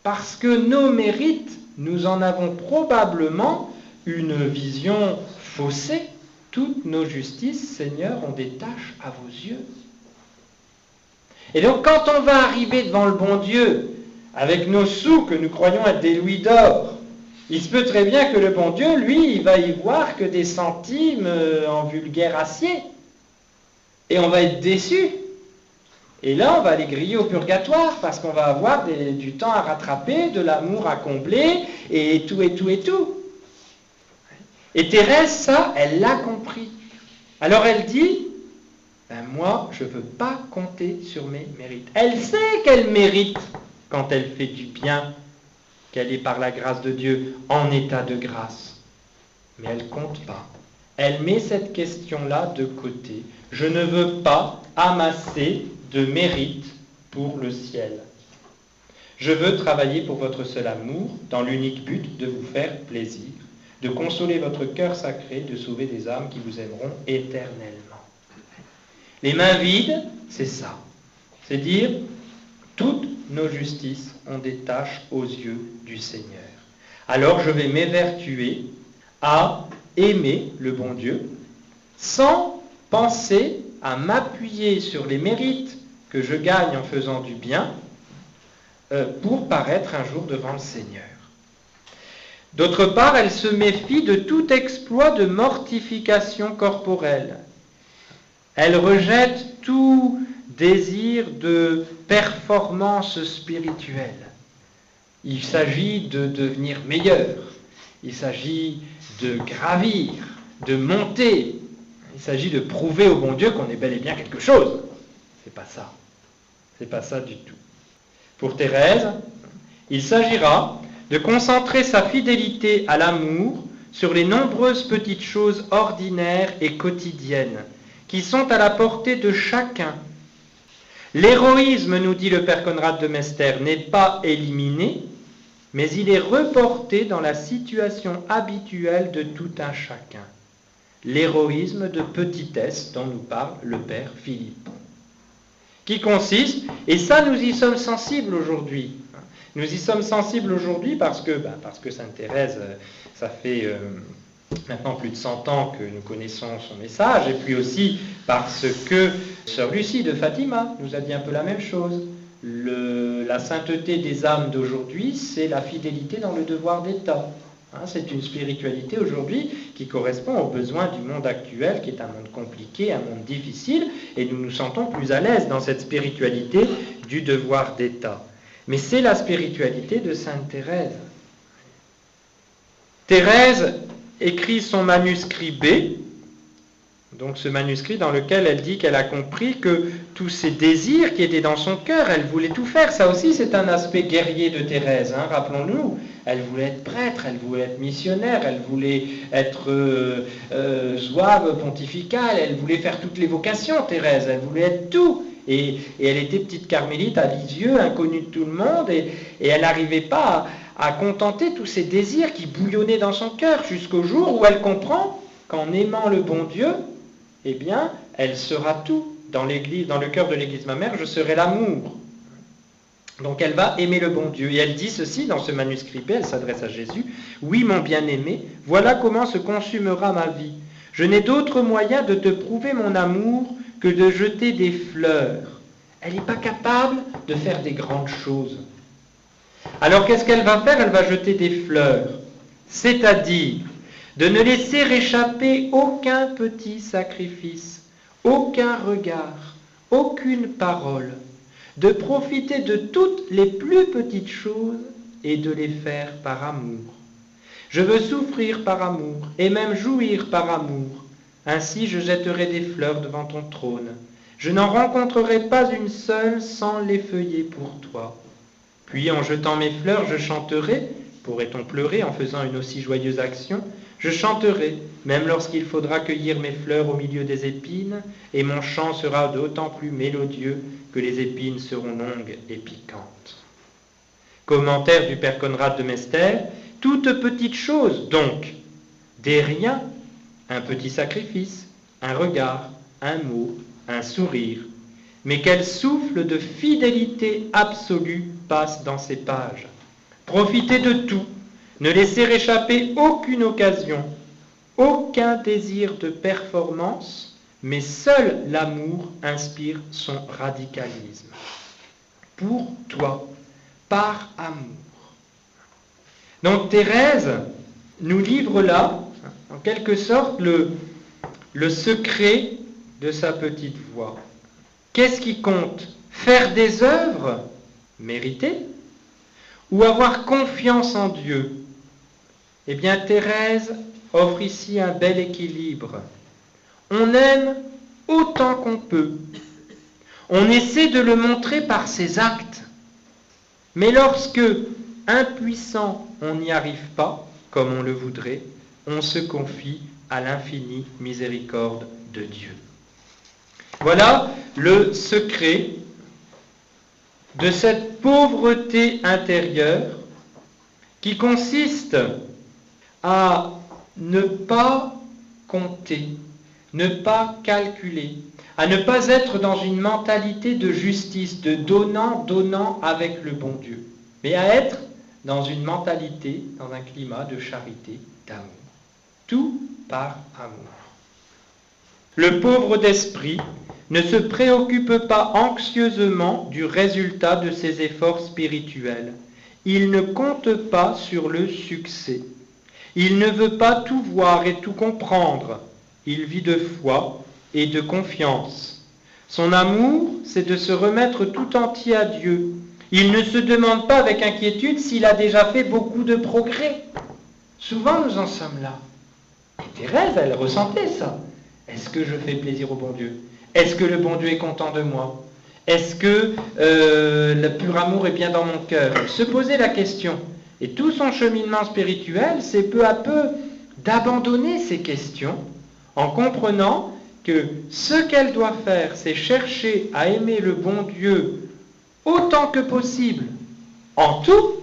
Parce que nos mérites, nous en avons probablement une vision faussée. Toutes nos justices, Seigneur, ont des taches à vos yeux. Et donc, quand on va arriver devant le bon Dieu, avec nos sous que nous croyons être des louis d'or, il se peut très bien que le bon Dieu, lui, il va y voir que des centimes en vulgaire acier. Et on va être déçus. Et là, on va aller griller au purgatoire, parce qu'on va avoir du temps à rattraper, de l'amour à combler, et tout, et tout, et tout. Et Thérèse, ça, elle l'a compris. Alors elle dit, moi, je ne veux pas compter sur mes mérites. Elle sait qu'elle mérite quand elle fait du bien, qu'elle est par la grâce de Dieu en état de grâce. Mais elle ne compte pas. Elle met cette question-là de côté. Je ne veux pas amasser de mérite pour le ciel. Je veux travailler pour votre seul amour, dans l'unique but de vous faire plaisir, de consoler votre cœur sacré, de sauver des âmes qui vous aimeront éternellement. Les mains vides, c'est ça. C'est dire, toutes nos justices ont des taches aux yeux du Seigneur. Alors je vais m'évertuer à aimer le bon Dieu, sans penser à m'appuyer sur les mérites que je gagne en faisant du bien, pour paraître un jour devant le Seigneur. D'autre part, elle se méfie de tout exploit de mortification corporelle. Elle rejette tout désir de performance spirituelle. Il s'agit de devenir meilleur. Il s'agit de gravir, de monter. Il s'agit de prouver au bon Dieu qu'on est bel et bien quelque chose. C'est pas ça. C'est pas ça du tout. Pour Thérèse, il s'agira de concentrer sa fidélité à l'amour sur les nombreuses petites choses ordinaires et quotidiennes qui sont à la portée de chacun. L'héroïsme, nous dit le père Conrad de Mester, n'est pas éliminé, mais il est reporté dans la situation habituelle de tout un chacun. L'héroïsme de petitesse dont nous parle le père Philippon. Qui consiste, et ça nous y sommes sensibles aujourd'hui. Nous y sommes sensibles aujourd'hui parce que Sainte Thérèse, ça fait maintenant plus de 100 ans que nous connaissons son message, et puis aussi parce que Sœur Lucie de Fatima nous a dit un peu la même chose. La sainteté des âmes d'aujourd'hui, c'est la fidélité dans le devoir d'État. C'est une spiritualité aujourd'hui qui correspond aux besoins du monde actuel, qui est un monde compliqué, un monde difficile, et nous nous sentons plus à l'aise dans cette spiritualité du devoir d'État. Mais c'est la spiritualité de Sainte Thérèse. Thérèse écrit son manuscrit B, donc ce manuscrit dans lequel elle dit qu'elle a compris que tous ces désirs qui étaient dans son cœur, elle voulait tout faire. Ça aussi, c'est un aspect guerrier de Thérèse, rappelons-nous. Elle voulait être prêtre, elle voulait être missionnaire, elle voulait être zouave pontificale, elle voulait faire toutes les vocations, Thérèse, elle voulait être tout. Et elle était petite carmélite à Lisieux, inconnue de tout le monde, et elle n'arrivait pas à contenter tous ces désirs qui bouillonnaient dans son cœur, jusqu'au jour où elle comprend qu'en aimant le bon Dieu, eh bien, elle sera tout. Dans l'Église, dans le cœur de l'Église ma mère, je serai l'amour. Donc elle va aimer le bon Dieu. Et elle dit ceci dans ce manuscrit B, elle s'adresse à Jésus. « Oui, mon bien-aimé, voilà comment se consumera ma vie. Je n'ai d'autre moyen de te prouver mon amour que de jeter des fleurs. » Elle n'est pas capable de faire des grandes choses. Alors qu'est-ce qu'elle va faire? Elle va jeter des fleurs. C'est-à-dire de ne laisser échapper aucun petit sacrifice, aucun regard, aucune parole, de profiter de toutes les plus petites choses et de les faire par amour. Je veux souffrir par amour et même jouir par amour. Ainsi je jetterai des fleurs devant ton trône. Je n'en rencontrerai pas une seule sans l'effeuiller pour toi. Puis en jetant mes fleurs, je chanterai, pourrait-on pleurer en faisant une aussi joyeuse action? Je chanterai, même lorsqu'il faudra cueillir mes fleurs au milieu des épines, et mon chant sera d'autant plus mélodieux que les épines seront longues et piquantes. Commentaire du père Conrad de Mester, toute petite chose, donc, des riens, un petit sacrifice, un regard, un mot, un sourire, mais quel souffle de fidélité absolue passe dans ces pages. Profitez de tout, ne laissez échapper aucune occasion, aucun désir de performance, mais seul l'amour inspire son radicalisme. Pour toi, par amour. Donc Thérèse nous livre là, en quelque sorte, le secret de sa petite voix. Qu'est-ce qui compte? Faire des œuvres méritées ou avoir confiance en Dieu? Eh bien, Thérèse offre ici un bel équilibre. On aime autant qu'on peut. On essaie de le montrer par ses actes. Mais lorsque, impuissant, on n'y arrive pas, comme on le voudrait, on se confie à l'infinie miséricorde de Dieu. Voilà le secret de cette pauvreté intérieure qui consiste à ne pas compter, ne pas calculer, à ne pas être dans une mentalité de justice, de donnant avec le bon Dieu, mais à être dans une mentalité, dans un climat de charité, d'amour. Tout par amour. Le pauvre d'esprit ne se préoccupe pas anxieusement du résultat de ses efforts spirituels. Il ne compte pas sur le succès. Il ne veut pas tout voir et tout comprendre. Il vit de foi et de confiance. Son amour, c'est de se remettre tout entier à Dieu. Il ne se demande pas avec inquiétude s'il a déjà fait beaucoup de progrès. Souvent, nous en sommes là. Et Thérèse, elle ressentait ça. Est-ce que je fais plaisir au bon Dieu? Est-ce que le bon Dieu est content de moi? Est-ce que le pur amour est bien dans mon cœur? Elle se posait la question. Et tout son cheminement spirituel, c'est peu à peu d'abandonner ces questions en comprenant que ce qu'elle doit faire, c'est chercher à aimer le bon Dieu autant que possible, en tout,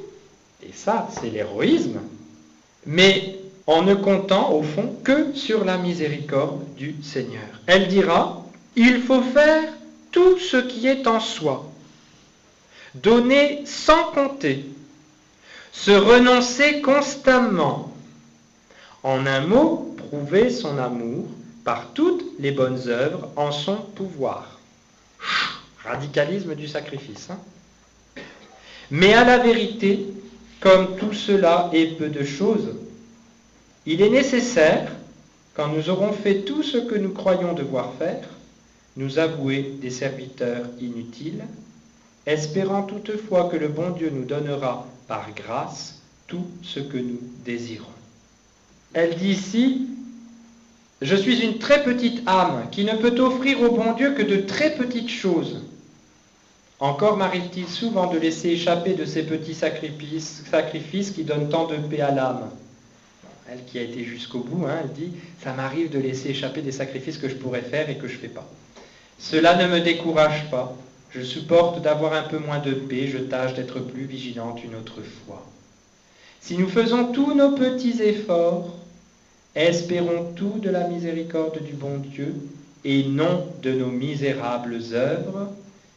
et ça, c'est l'héroïsme, mais en ne comptant, au fond, que sur la miséricorde du Seigneur. Elle dira, il faut faire tout ce qui est en soi, donner sans compter, se renoncer constamment, en un mot, prouver son amour par toutes les bonnes œuvres en son pouvoir. Radicalisme du sacrifice. Mais à la vérité, comme tout cela est peu de choses, il est nécessaire, quand nous aurons fait tout ce que nous croyons devoir faire, nous avouer des serviteurs inutiles, espérant toutefois que le bon Dieu nous donnera par grâce tout ce que nous désirons. Elle dit ici, je suis une très petite âme qui ne peut offrir au bon Dieu que de très petites choses. Encore m'arrive-t-il souvent de laisser échapper de ces petits sacrifices qui donnent tant de paix à l'âme. Elle qui a été jusqu'au bout, elle dit, ça m'arrive de laisser échapper des sacrifices que je pourrais faire et que je ne fais pas. Cela ne me décourage pas. Je supporte d'avoir un peu moins de paix, je tâche d'être plus vigilante une autre fois. Si nous faisons tous nos petits efforts, espérons tout de la miséricorde du bon Dieu et non de nos misérables œuvres,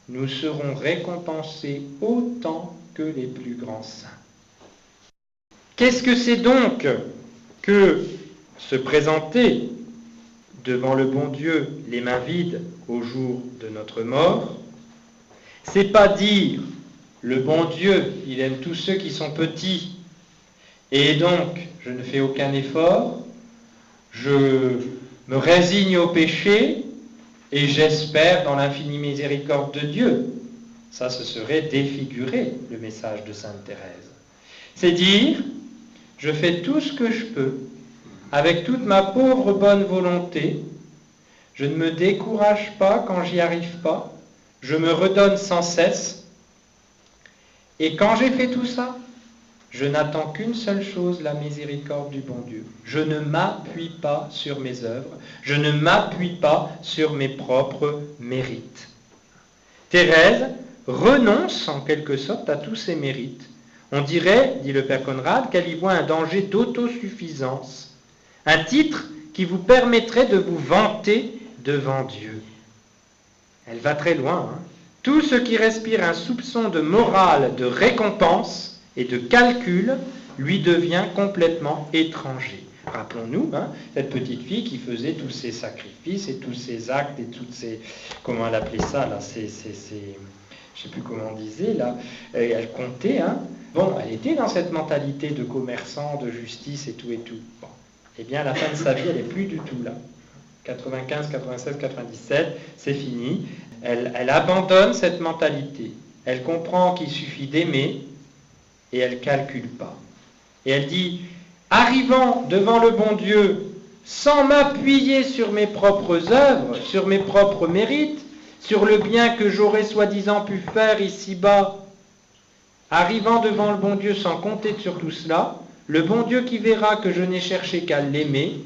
nous serons récompensés autant que les plus grands saints. Qu'est-ce que c'est donc que se présenter devant le bon Dieu les mains vides au jour de notre mort? C'est pas dire le bon Dieu, il aime tous ceux qui sont petits et donc je ne fais aucun effort, je me résigne au péché et j'espère dans l'infinie miséricorde de Dieu. Ça, ce serait défigurer le message de Sainte Thérèse. C'est dire, je fais tout ce que je peux, avec toute ma pauvre bonne volonté, je ne me décourage pas quand j'y arrive pas, je me redonne sans cesse, et quand j'ai fait tout ça, je n'attends qu'une seule chose, la miséricorde du bon Dieu. Je ne m'appuie pas sur mes œuvres, je ne m'appuie pas sur mes propres mérites. Thérèse renonce en quelque sorte à tous ses mérites. On dirait, dit le père Conrad, qu'elle y voit un danger d'autosuffisance, un titre qui vous permettrait de vous vanter devant Dieu. Elle va très loin. Tout ce qui respire un soupçon de morale, de récompense et de calcul lui devient complètement étranger. Rappelons-nous, cette petite fille qui faisait tous ces sacrifices et tous ces actes et toutes ces... Comment elle appelait ça là, je ne sais plus comment on disait là. Elle comptait. Bon, elle était dans cette mentalité de commerçant, de justice et tout et tout. Bon. Eh bien, à la fin de sa vie, elle n'est plus du tout là. 95, 96, 97, c'est fini. Elle abandonne cette mentalité. Elle comprend qu'il suffit d'aimer et elle ne calcule pas. Et elle dit, arrivant devant le bon Dieu, sans m'appuyer sur mes propres œuvres, sur mes propres mérites, sur le bien que j'aurais soi-disant pu faire ici-bas, arrivant devant le bon Dieu sans compter sur tout cela, le bon Dieu qui verra que je n'ai cherché qu'à l'aimer,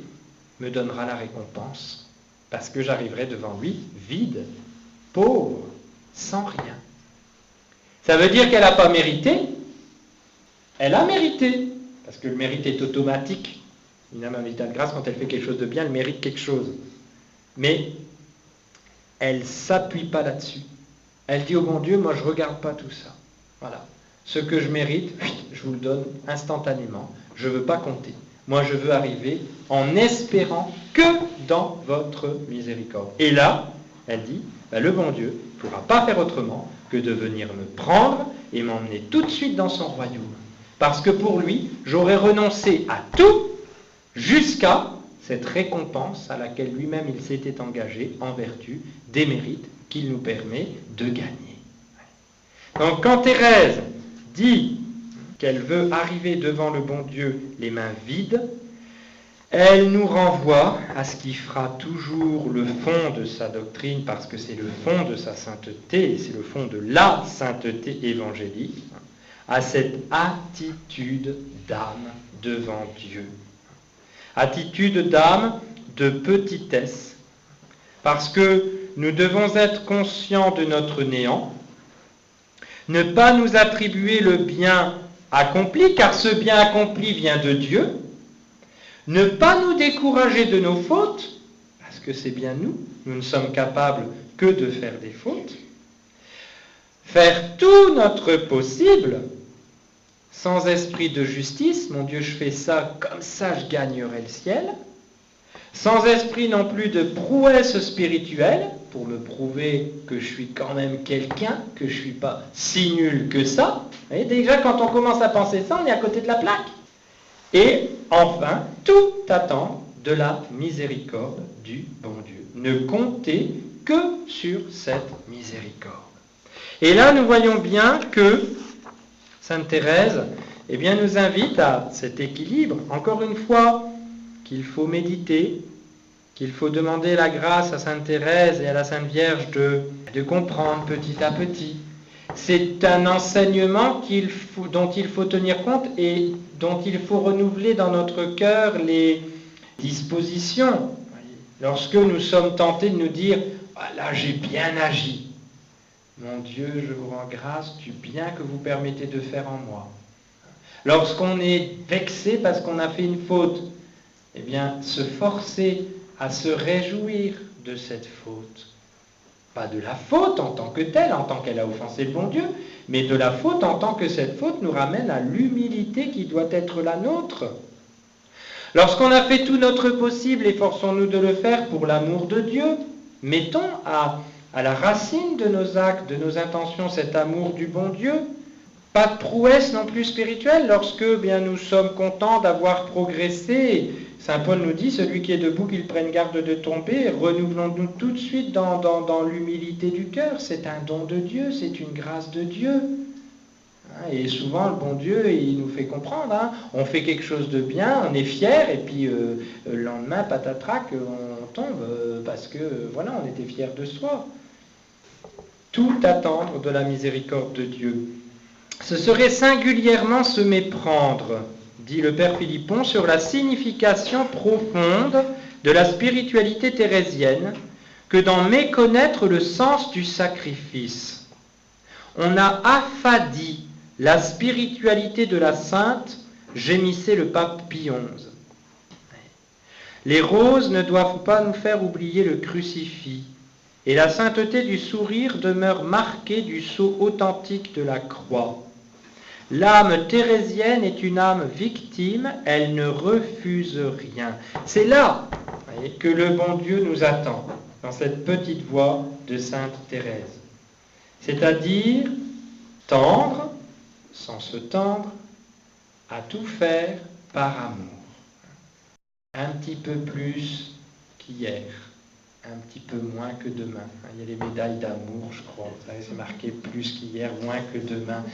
me donnera la récompense, parce que j'arriverai devant lui vide, pauvre, sans rien. Ça veut dire qu'elle n'a pas mérité. Elle a mérité, parce que le mérite est automatique. Une âme en état de grâce, quand elle fait quelque chose de bien, elle mérite quelque chose. Mais elle ne s'appuie pas là-dessus. Elle dit au bon Dieu, moi je ne regarde pas tout ça. Voilà. Ce que je mérite, je vous le donne instantanément. Je ne veux pas compter. Moi, je veux arriver en espérant que dans votre miséricorde. Et là, elle dit, le bon Dieu ne pourra pas faire autrement que de venir me prendre et m'emmener tout de suite dans son royaume. Parce que pour lui, j'aurais renoncé à tout jusqu'à cette récompense à laquelle lui-même il s'était engagé en vertu des mérites qu'il nous permet de gagner. Donc quand Thérèse dit qu'elle veut arriver devant le bon Dieu les mains vides, elle nous renvoie à ce qui fera toujours le fond de sa doctrine, parce que c'est le fond de sa sainteté, c'est le fond de la sainteté évangélique, à cette attitude d'âme devant Dieu. Attitude d'âme de petitesse, parce que nous devons être conscients de notre néant, ne pas nous attribuer le bien accompli, car ce bien accompli vient de Dieu, ne pas nous décourager de nos fautes, parce que c'est bien nous ne sommes capables que de faire des fautes, faire tout notre possible, sans esprit de justice, mon Dieu, je fais ça, comme ça je gagnerai le ciel, sans esprit non plus de prouesse spirituelle, pour me prouver que je suis quand même quelqu'un, que je ne suis pas si nul que ça. Vous voyez, déjà, quand on commence à penser ça, on est à côté de la plaque. Et enfin, tout attendre de la miséricorde du bon Dieu. Ne compter que sur cette miséricorde. Et là, nous voyons bien que Sainte Thérèse nous invite à cet équilibre, encore une fois, qu'il faut méditer, qu'il faut demander la grâce à Sainte Thérèse et à la Sainte Vierge de comprendre petit à petit. C'est un enseignement dont il faut tenir compte et dont il faut renouveler dans notre cœur les dispositions. Lorsque nous sommes tentés de nous dire « là j'ai bien agi », mon Dieu, je vous rends grâce du bien que vous permettez de faire en moi. Lorsqu'on est vexé parce qu'on a fait une faute, se forcer à se réjouir de cette faute. Pas de la faute en tant que telle, en tant qu'elle a offensé le bon Dieu, mais de la faute en tant que cette faute nous ramène à l'humilité qui doit être la nôtre. Lorsqu'on a fait tout notre possible, efforçons-nous de le faire pour l'amour de Dieu. Mettons à la racine de nos actes, de nos intentions, cet amour du bon Dieu. Pas de prouesse non plus spirituelle lorsque nous sommes contents d'avoir progressé. Saint Paul nous dit, celui qui est debout, qu'il prenne garde de tomber. Renouvelons-nous tout de suite dans l'humilité du cœur. C'est un don de Dieu, c'est une grâce de Dieu. Et souvent, le bon Dieu, il nous fait comprendre. On fait quelque chose de bien, on est fier, et puis le lendemain, patatrac, on tombe parce que, on était fier de soi. Tout attendre de la miséricorde de Dieu. Ce serait singulièrement se méprendre, dit le Père Philippon, sur la signification profonde de la spiritualité thérésienne que d'en méconnaître le sens du sacrifice. On a affadi la spiritualité de la sainte, gémissait le pape Pie XI. Les roses ne doivent pas nous faire oublier le crucifix, et la sainteté du sourire demeure marquée du sceau authentique de la croix. L'âme thérésienne est une âme victime, elle ne refuse rien. C'est là que le bon Dieu nous attend, dans cette petite voix de Sainte Thérèse. C'est-à-dire tendre, sans se tendre, à tout faire par amour. Un petit peu plus qu'hier, un petit peu moins que demain. Il y a les médailles d'amour, je crois. C'est marqué plus qu'hier, moins que demain.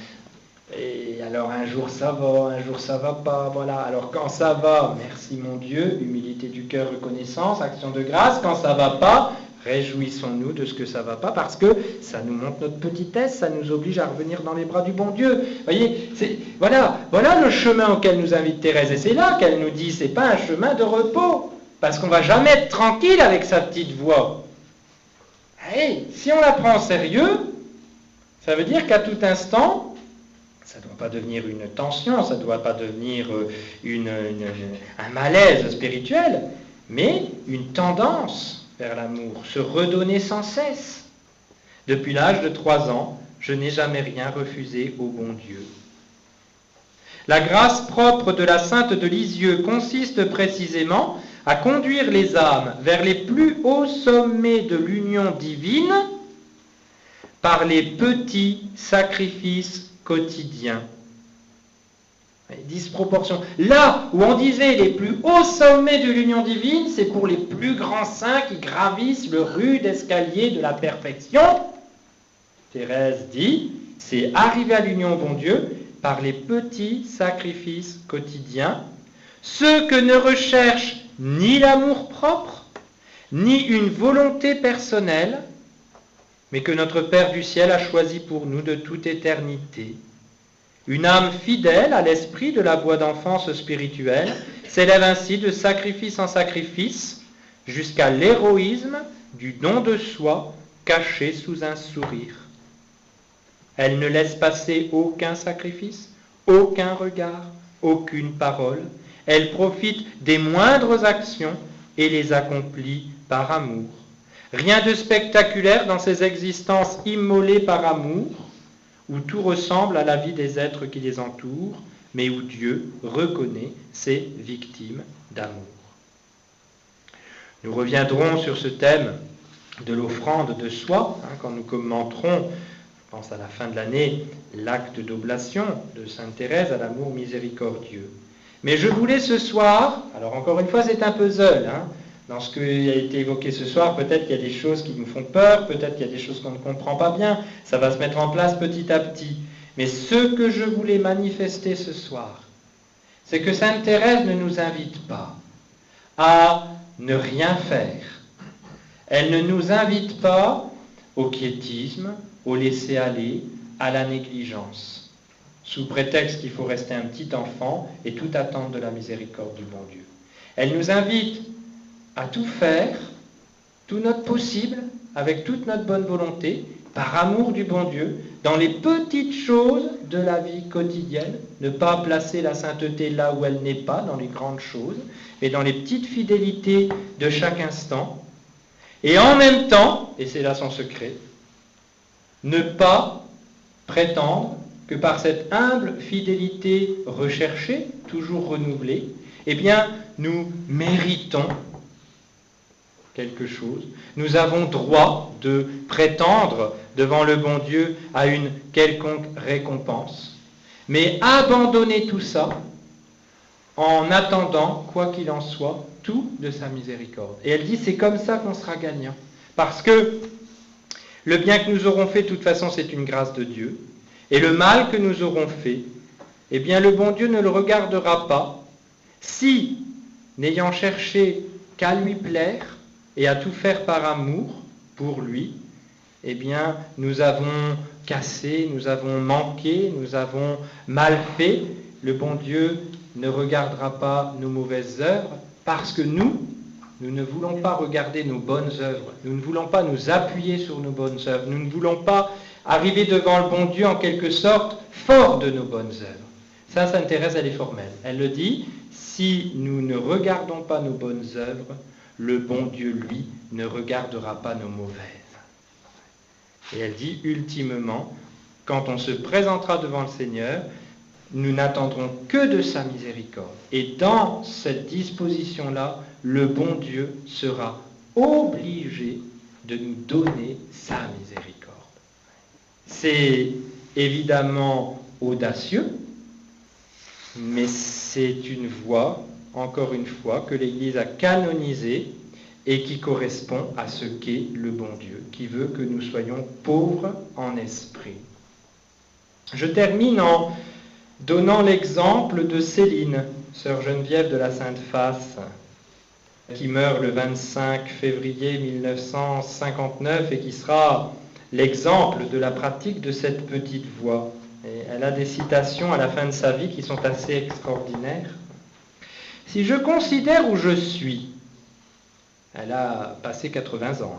Et alors un jour ça va pas, voilà. Alors quand ça va, merci mon Dieu, humilité du cœur, reconnaissance, action de grâce. Quand ça va pas, réjouissons-nous de ce que ça va pas, parce que ça nous montre notre petitesse, ça nous oblige à revenir dans les bras du bon Dieu. Vous voyez, voilà le chemin auquel nous invite Thérèse, et c'est là qu'elle nous dit, c'est pas un chemin de repos, parce qu'on va jamais être tranquille avec sa petite voix. Hey, si on la prend en sérieux, ça veut dire qu'à tout instant, ça ne doit pas devenir une tension, ça ne doit pas devenir un malaise spirituel, mais une tendance vers l'amour, se redonner sans cesse. Depuis l'âge de 3 ans, je n'ai jamais rien refusé au bon Dieu. La grâce propre de la Sainte de Lisieux consiste précisément à conduire les âmes vers les plus hauts sommets de l'union divine par les petits sacrifices quotidiens. Disproportion. Là où on disait les plus hauts sommets de l'union divine, c'est pour les plus grands saints qui gravissent le rude escalier de la perfection. Thérèse dit, c'est arriver à l'union au bon Dieu par les petits sacrifices quotidiens, ceux que ne recherchent ni l'amour-propre, ni une volonté personnelle, mais que notre Père du ciel a choisi pour nous de toute éternité. Une âme fidèle à l'esprit de la voie d'enfance spirituelle s'élève ainsi de sacrifice en sacrifice jusqu'à l'héroïsme du don de soi caché sous un sourire. Elle ne laisse passer aucun sacrifice, aucun regard, aucune parole. Elle profite des moindres actions et les accomplit par amour. Rien de spectaculaire dans ces existences immolées par amour, où tout ressemble à la vie des êtres qui les entourent, mais où Dieu reconnaît ses victimes d'amour. Nous reviendrons sur ce thème de l'offrande de soi, quand nous commenterons, je pense à la fin de l'année, l'acte d'oblation de Sainte Thérèse à l'amour miséricordieux. Mais je voulais ce soir, alors encore une fois c'est un puzzle, dans ce qui a été évoqué ce soir, peut-être qu'il y a des choses qui nous font peur, peut-être qu'il y a des choses qu'on ne comprend pas bien, ça va se mettre en place petit à petit. Mais ce que je voulais manifester ce soir, c'est que Sainte Thérèse ne nous invite pas à ne rien faire. Elle ne nous invite pas au quiétisme, au laisser-aller, à la négligence, sous prétexte qu'il faut rester un petit enfant et tout attendre de la miséricorde du bon Dieu. Elle nous invite à tout faire, tout notre possible, avec toute notre bonne volonté, par amour du bon Dieu, dans les petites choses de la vie quotidienne, ne pas placer la sainteté là où elle n'est pas, dans les grandes choses, mais dans les petites fidélités de chaque instant, et en même temps, et c'est là son secret, ne pas prétendre que par cette humble fidélité recherchée, toujours renouvelée, eh bien, nous méritons quelque chose. Nous avons droit de prétendre devant le bon Dieu à une quelconque récompense, mais abandonner tout ça en attendant, quoi qu'il en soit, tout de sa miséricorde. Et elle dit, c'est comme ça qu'on sera gagnant. Parce que le bien que nous aurons fait, de toute façon, c'est une grâce de Dieu. Et le mal que nous aurons fait, eh bien, le bon Dieu ne le regardera pas si, n'ayant cherché qu'à lui plaire et à tout faire par amour pour lui, eh bien, nous avons cassé, nous avons manqué, nous avons mal fait. Le bon Dieu ne regardera pas nos mauvaises œuvres parce que nous ne voulons pas regarder nos bonnes œuvres. Nous ne voulons pas nous appuyer sur nos bonnes œuvres. Nous ne voulons pas arriver devant le bon Dieu en quelque sorte fort de nos bonnes œuvres. Ça, Sainte Thérèse, elle est formelle. Elle le dit, si nous ne regardons pas nos bonnes œuvres, le bon Dieu, lui, ne regardera pas nos mauvaises. Et elle dit, ultimement, quand on se présentera devant le Seigneur, nous n'attendrons que de sa miséricorde. Et dans cette disposition-là, le bon Dieu sera obligé de nous donner sa miséricorde. C'est évidemment audacieux, mais c'est une voie, encore une fois, que l'Église a canonisée et qui correspond à ce qu'est le bon Dieu, qui veut que nous soyons pauvres en esprit. Je termine en donnant l'exemple de Céline, sœur Geneviève de la Sainte Face, qui meurt le 25 février 1959 et qui sera l'exemple de la pratique de cette petite voie. Et elle a des citations à la fin de sa vie qui sont assez extraordinaires. Si je considère où je suis, elle a passé 80 ans,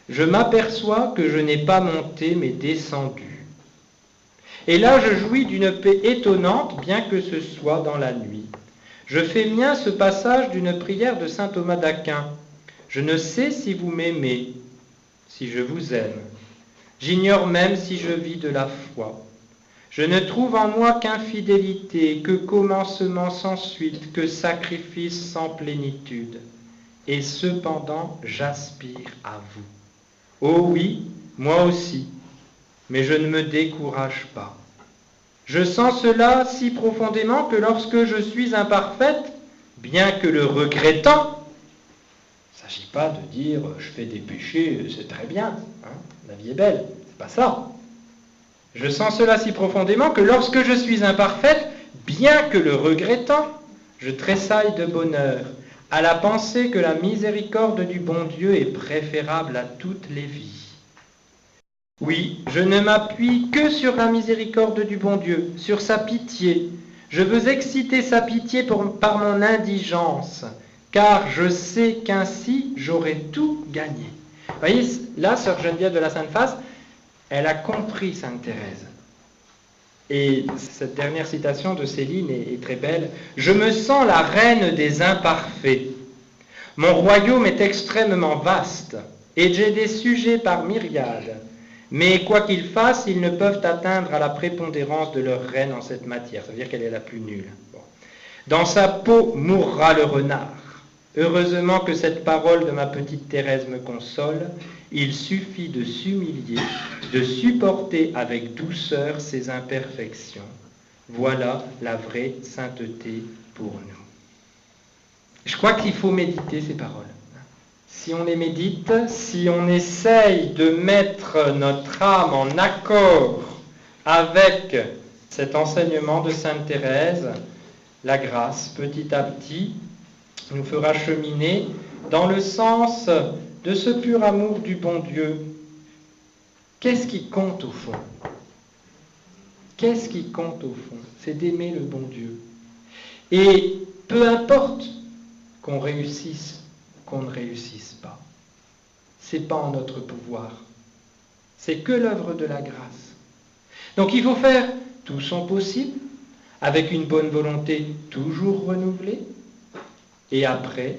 je m'aperçois que je n'ai pas monté mais descendu. Et là, je jouis d'une paix étonnante, bien que ce soit dans la nuit. Je fais mien ce passage d'une prière de saint Thomas d'Aquin. Je ne sais si vous m'aimez, si je vous aime. J'ignore même si je vis de la foi. Je ne trouve en moi qu'infidélité, que commencement sans suite, que sacrifice sans plénitude. Et cependant, j'aspire à vous. Oh oui, moi aussi, mais je ne me décourage pas. Je sens cela si profondément que lorsque je suis imparfaite, bien que le regrettant, il ne s'agit pas de dire je fais des péchés, c'est très bien, hein, la vie est belle, c'est pas ça. Je sens cela si profondément que lorsque je suis imparfaite, bien que le regrettant, je tressaille de bonheur à la pensée que la miséricorde du bon Dieu est préférable à toutes les vies. Oui, je ne m'appuie que sur la miséricorde du bon Dieu, sur sa pitié. Je veux exciter sa pitié par mon indigence, car je sais qu'ainsi j'aurai tout gagné. Vous voyez, là, sœur Geneviève de la Sainte-Face, elle a compris Sainte Thérèse. Et cette dernière citation de Céline est très belle. « Je me sens la reine des imparfaits. Mon royaume est extrêmement vaste, et j'ai des sujets par myriades. Mais quoi qu'ils fassent, ils ne peuvent atteindre à la prépondérance de leur reine en cette matière. » Ça veut dire qu'elle est la plus nulle. Bon. Dans sa peau mourra le renard. Heureusement que cette parole de ma petite Thérèse me console. Il suffit de s'humilier, de supporter avec douceur ses imperfections. Voilà la vraie sainteté pour nous. Je crois qu'il faut méditer ces paroles. Si on les médite, si on essaye de mettre notre âme en accord avec cet enseignement de Sainte Thérèse, la grâce, petit à petit, nous fera cheminer dans le sens de ce pur amour du bon Dieu. Qu'est-ce qui compte au fond? Qu'est-ce qui compte au fond? C'est d'aimer le bon Dieu. Et peu importe qu'on réussisse, qu'on ne réussisse pas. Ce n'est pas en notre pouvoir. C'est que l'œuvre de la grâce. Donc il faut faire tout son possible, avec une bonne volonté toujours renouvelée, et après,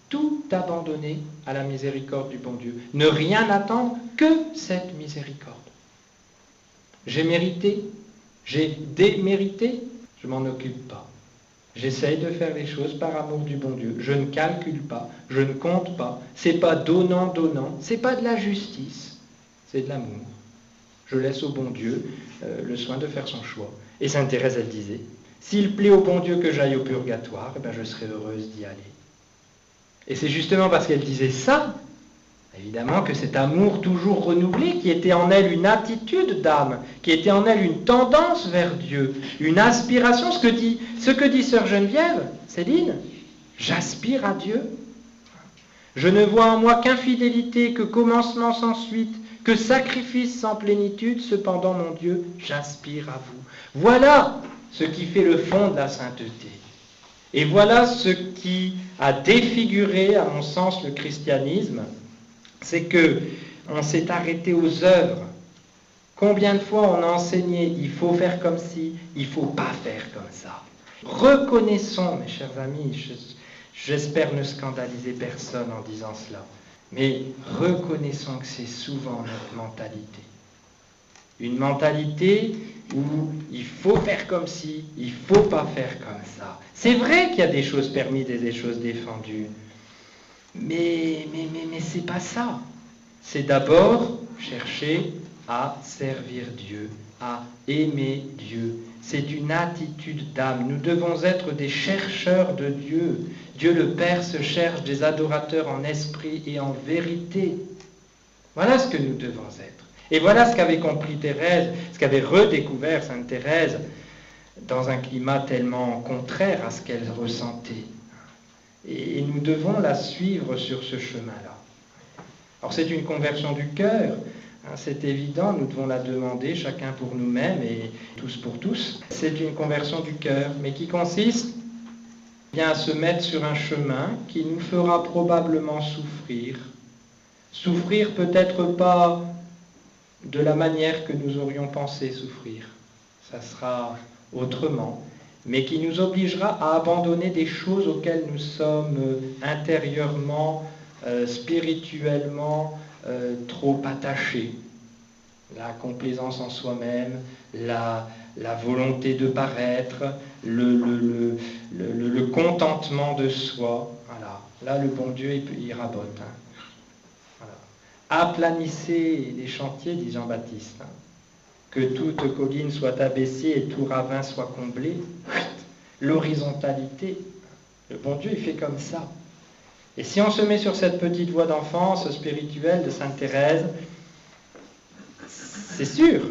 tout abandonner à la miséricorde du bon Dieu. Ne rien attendre que cette miséricorde. J'ai mérité, j'ai démérité, je ne m'en occupe pas. J'essaye de faire les choses par amour du bon Dieu. Je ne calcule pas, je ne compte pas. C'est pas donnant, c'est pas de la justice, c'est de l'amour. Je laisse au bon Dieu le soin de faire son choix. Et Sainte Thérèse, elle disait, s'il plaît au bon Dieu que j'aille au purgatoire, eh bien je serai heureuse d'y aller. Et c'est justement parce qu'elle disait ça, évidemment, que cet amour toujours renouvelé, qui était en elle une attitude d'âme, qui était en elle une tendance vers Dieu, une aspiration, ce que dit sœur Geneviève, Céline, j'aspire à Dieu. Je ne vois en moi qu'infidélité, que commencement sans suite, que sacrifice sans plénitude, cependant, mon Dieu, j'aspire à vous. Voilà ce qui fait le fond de la sainteté. Et voilà ce qui a défiguré, à mon sens, le christianisme, c'est que on s'est arrêté aux œuvres. Combien de fois on a enseigné, il faut faire comme ci, il ne faut pas faire comme ça. Reconnaissons, mes chers amis, j'espère ne scandaliser personne en disant cela, mais reconnaissons que c'est souvent notre mentalité. Une mentalité où il faut faire comme ci, il ne faut pas faire comme ça. C'est vrai qu'il y a des choses permises et des choses défendues, mais c'est pas ça. C'est d'abord chercher à servir Dieu, à aimer Dieu. C'est une attitude d'âme. Nous devons être des chercheurs de Dieu. Dieu le Père se cherche des adorateurs en esprit et en vérité. Voilà ce que nous devons être. Et voilà ce qu'avait compris Thérèse, ce qu'avait redécouvert Sainte Thérèse dans un climat tellement contraire à ce qu'elle ressentait. Et nous devons la suivre sur ce chemin-là. Alors c'est une conversion du cœur, c'est évident, nous devons la demander chacun pour nous-mêmes et tous pour tous. C'est une conversion du cœur, mais qui consiste bien à se mettre sur un chemin qui nous fera probablement souffrir. Souffrir peut-être pas de la manière que nous aurions pensé souffrir, ça sera autrement, mais qui nous obligera à abandonner des choses auxquelles nous sommes intérieurement, spirituellement trop attachés. La complaisance en soi-même, la la volonté de paraître, le contentement de soi. Voilà. Là, le bon Dieu, il rabote. Voilà. Aplanissez les chantiers, dit Jean-Baptiste. Que toute colline soit abaissée et tout ravin soit comblé. L'horizontalité. Le bon Dieu, il fait comme ça. Et si on se met sur cette petite voie d'enfance spirituelle de Sainte Thérèse, c'est sûr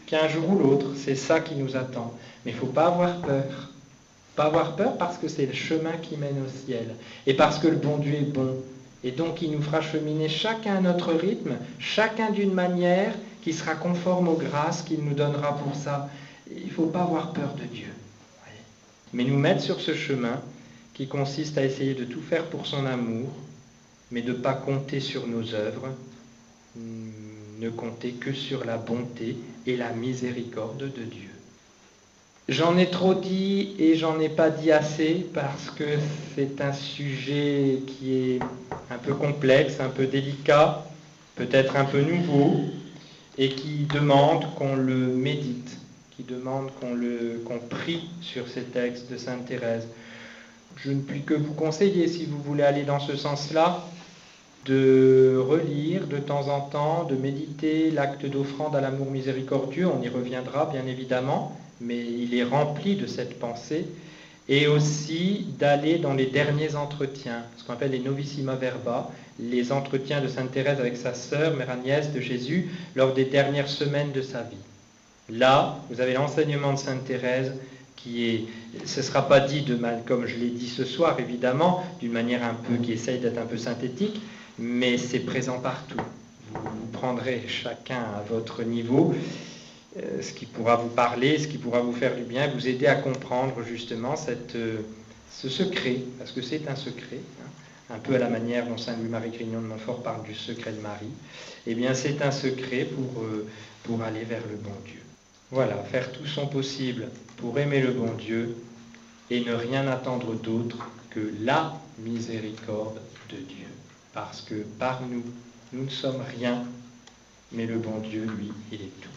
qu'un jour ou l'autre, c'est ça qui nous attend. Mais il ne faut pas avoir peur. Pas avoir peur parce que c'est le chemin qui mène au ciel. Et parce que le bon Dieu est bon. Et donc il nous fera cheminer chacun à notre rythme, chacun d'une manière qui sera conforme aux grâces qu'il nous donnera pour ça. Il ne faut pas avoir peur de Dieu. Mais nous mettre sur ce chemin qui consiste à essayer de tout faire pour son amour, mais de ne pas compter sur nos œuvres, ne compter que sur la bonté et la miséricorde de Dieu. J'en ai trop dit et j'en ai pas dit assez parce que c'est un sujet qui est un peu complexe, un peu délicat, peut-être un peu nouveau, et qui demande qu'on le médite, qui demande qu'on prie sur ces textes de Sainte Thérèse. Je ne puis que vous conseiller, si vous voulez aller dans ce sens-là, de relire de temps en temps, de méditer l'acte d'offrande à l'amour miséricordieux, on y reviendra bien évidemment, mais il est rempli de cette pensée, et aussi d'aller dans les derniers entretiens, ce qu'on appelle les novissima verba, les entretiens de Sainte Thérèse avec sa sœur, mère Agnès de Jésus, lors des dernières semaines de sa vie. Là, vous avez l'enseignement de Sainte Thérèse, ce ne sera pas dit comme je l'ai dit ce soir, évidemment, d'une manière qui essaye d'être un peu synthétique, mais c'est présent partout. Vous prendrez chacun à votre niveau ce qui pourra vous parler, ce qui pourra vous faire du bien, vous aider à comprendre justement ce secret, parce que c'est un secret, un peu à la manière dont Saint Louis-Marie Grignon de Montfort parle du secret de Marie. Eh bien, c'est un secret pour aller vers le bon Dieu. Voilà, faire tout son possible pour aimer le bon Dieu et ne rien attendre d'autre que la miséricorde de Dieu. Parce que par nous, nous ne sommes rien, mais le bon Dieu, lui, il est tout.